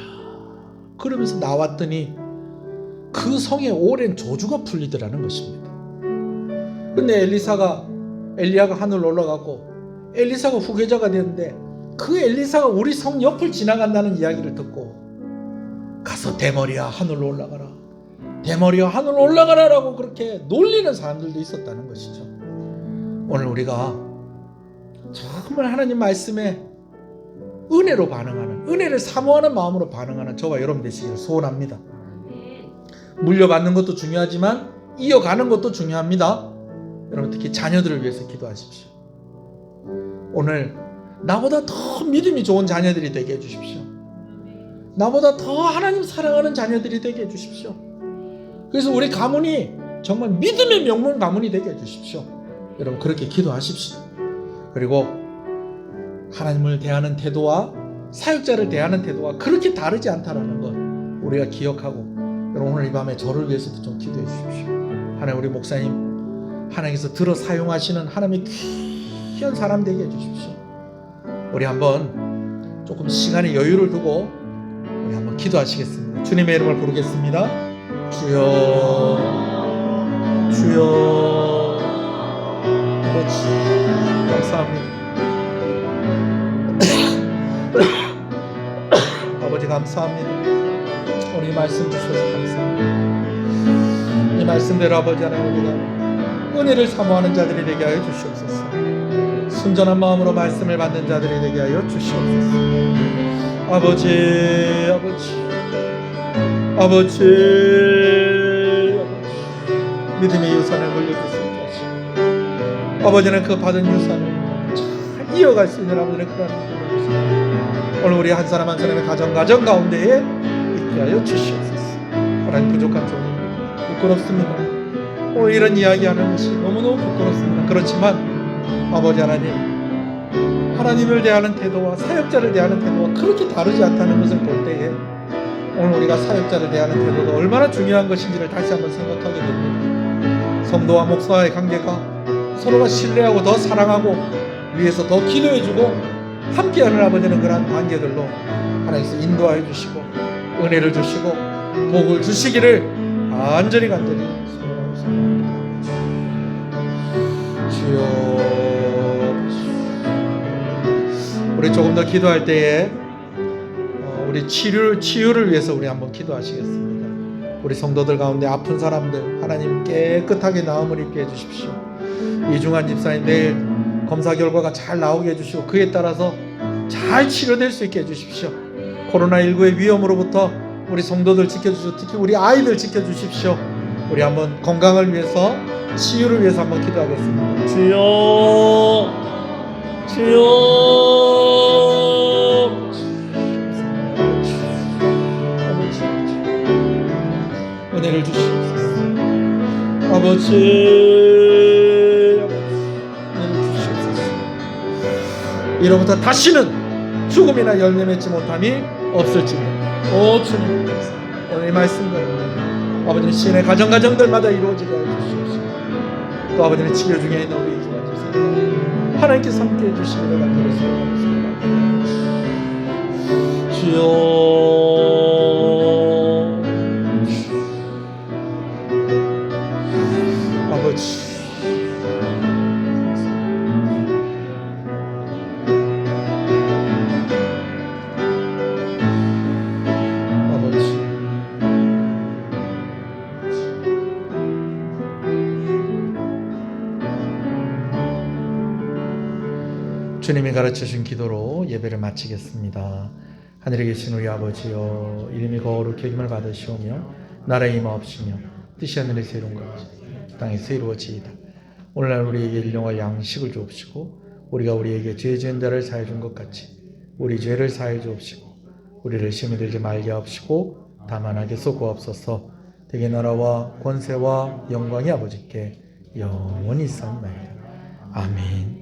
Speaker 1: 그러면서 나왔더니 그 성에 오랜 저주가 풀리더라는 것입니다. 근데 엘리야가 하늘로 올라가고 엘리사가 후계자가 되었는데 그 엘리사가 우리 성 옆을 지나간다는 이야기를 듣고 가서 대머리야 하늘로 올라가라. 대머리야 하늘로 올라가라라고 그렇게 놀리는 사람들도 있었다는 것이죠. 오늘 우리가 정말 하나님 말씀에 은혜로 반응하는, 은혜를 사모하는 마음으로 반응하는 저와 여러분 되시기를 소원합니다. 물려받는 것도 중요하지만 이어가는 것도 중요합니다. 여러분 특히 자녀들을 위해서 기도하십시오. 오늘 나보다 더 믿음이 좋은 자녀들이 되게 해주십시오. 나보다 더 하나님 사랑하는 자녀들이 되게 해주십시오. 그래서 우리 가문이 정말 믿음의 명문 가문이 되게 해주십시오. 여러분 그렇게 기도하십시오. 그리고 하나님을 대하는 태도와 사역자를 대하는 태도가 그렇게 다르지 않다라는 것 우리가 기억하고 여러분 오늘 이 밤에 저를 위해서도 좀 기도해 주십시오. 하나님 우리 목사님 하나님께서 들어 사용하시는 하나님의 귀한 사람 되게 해주십시오. 우리 한번 조금 시간의 여유를 두고 우리 한번 기도하시겠습니다. 주님의 이름을 부르겠습니다. 주여 주여 아버지 감사합니다. 아버지 감사합니다. 오늘 이 말씀 주셔서 감사합니다. 이 말씀대로 아버지 하나님 우리가 은혜를 사모하는 자들이 되게 하여 주시옵소서. 순전한 마음으로 말씀을 받는 자들이 되게 하여 주시옵소서. 아버지 믿음의 유산을 물려줄 수 있게 하시고 아버지는 그 받은 유산을 잘 이어갈 수 있는 아버지는 그런 오늘 우리 한 사람 한 사람의 가정 가운데에 있게 하여 주시옵소서. 하나님 부족한 종이 부끄럽습니다. 오늘 이런 이야기하는 것이 너무너무 부끄럽습니다. 그렇지만 아버지 하나님을 대하는 태도와 사역자를 대하는 태도가 그렇게 다르지 않다는 것을 볼 때에 오늘 우리가 사역자를 대하는 태도가 얼마나 중요한 것인지를 다시 한번 생각하게 됩니다. 성도와 목사와의 관계가 서로가 신뢰하고 더 사랑하고 위해서 더 기도해주고 함께하는 아버지는 그러한 관계들로 하나님께서 인도하여 주시고 은혜를 주시고 복을 주시기를 간절히 소원합니다. 주여 우리 조금 더 기도할 때에 우리 치유를 위해서 우리 한번 기도하시겠습니다. 우리 성도들 가운데 아픈 사람들 하나님 깨끗하게 나음을 입게 해주십시오. 이중환 집사님 내일 검사 결과가 잘 나오게 해주시고 그에 따라서 잘 치료될 수 있게 해주십시오. 코로나19의 위험으로부터 우리 성도들 지켜주시고 특히 우리 아이들 지켜주십시오. 우리 한번 건강을 위해서 치유를 위해서 한번 기도하겠습니다. 주여 은혜를 주시옵소서. 아버지 은혜를 주시옵소서. 이로부터 다시는 죽음이나 열매 맺지 못함이 없을지니 오 주님 오늘 이 말씀대로 아버지는 시인의 가정가정들마다 이루어지게 해주시옵소서. 또 아버지는 치료 중에 있는 우리 기도해주세요. 하나님께서 함께 해주시기를 간절히 소원하겠습니다. 주여 아버지 주님이 가르쳐준 기도로 예배를 마치겠습니다. 하늘에 계신 우리 아버지여 이름이 거룩히 여김을 받으시오며 나라의 임하옵시며 뜻이 하늘에서 이룬 것 같이 땅에서 이루어지이다. 오늘날 우리에게 일용할 양식을 주옵시고 우리가 우리에게 죄 지은 자를 사해 준 것 같이 우리 죄를 사해 주옵시고 우리를 시험에 들지 말게 하옵시고 다만 하게 쏘고옵소서. 대개 나라와 권세와 영광이 아버지께 영원히 있사옵나이다. 아멘.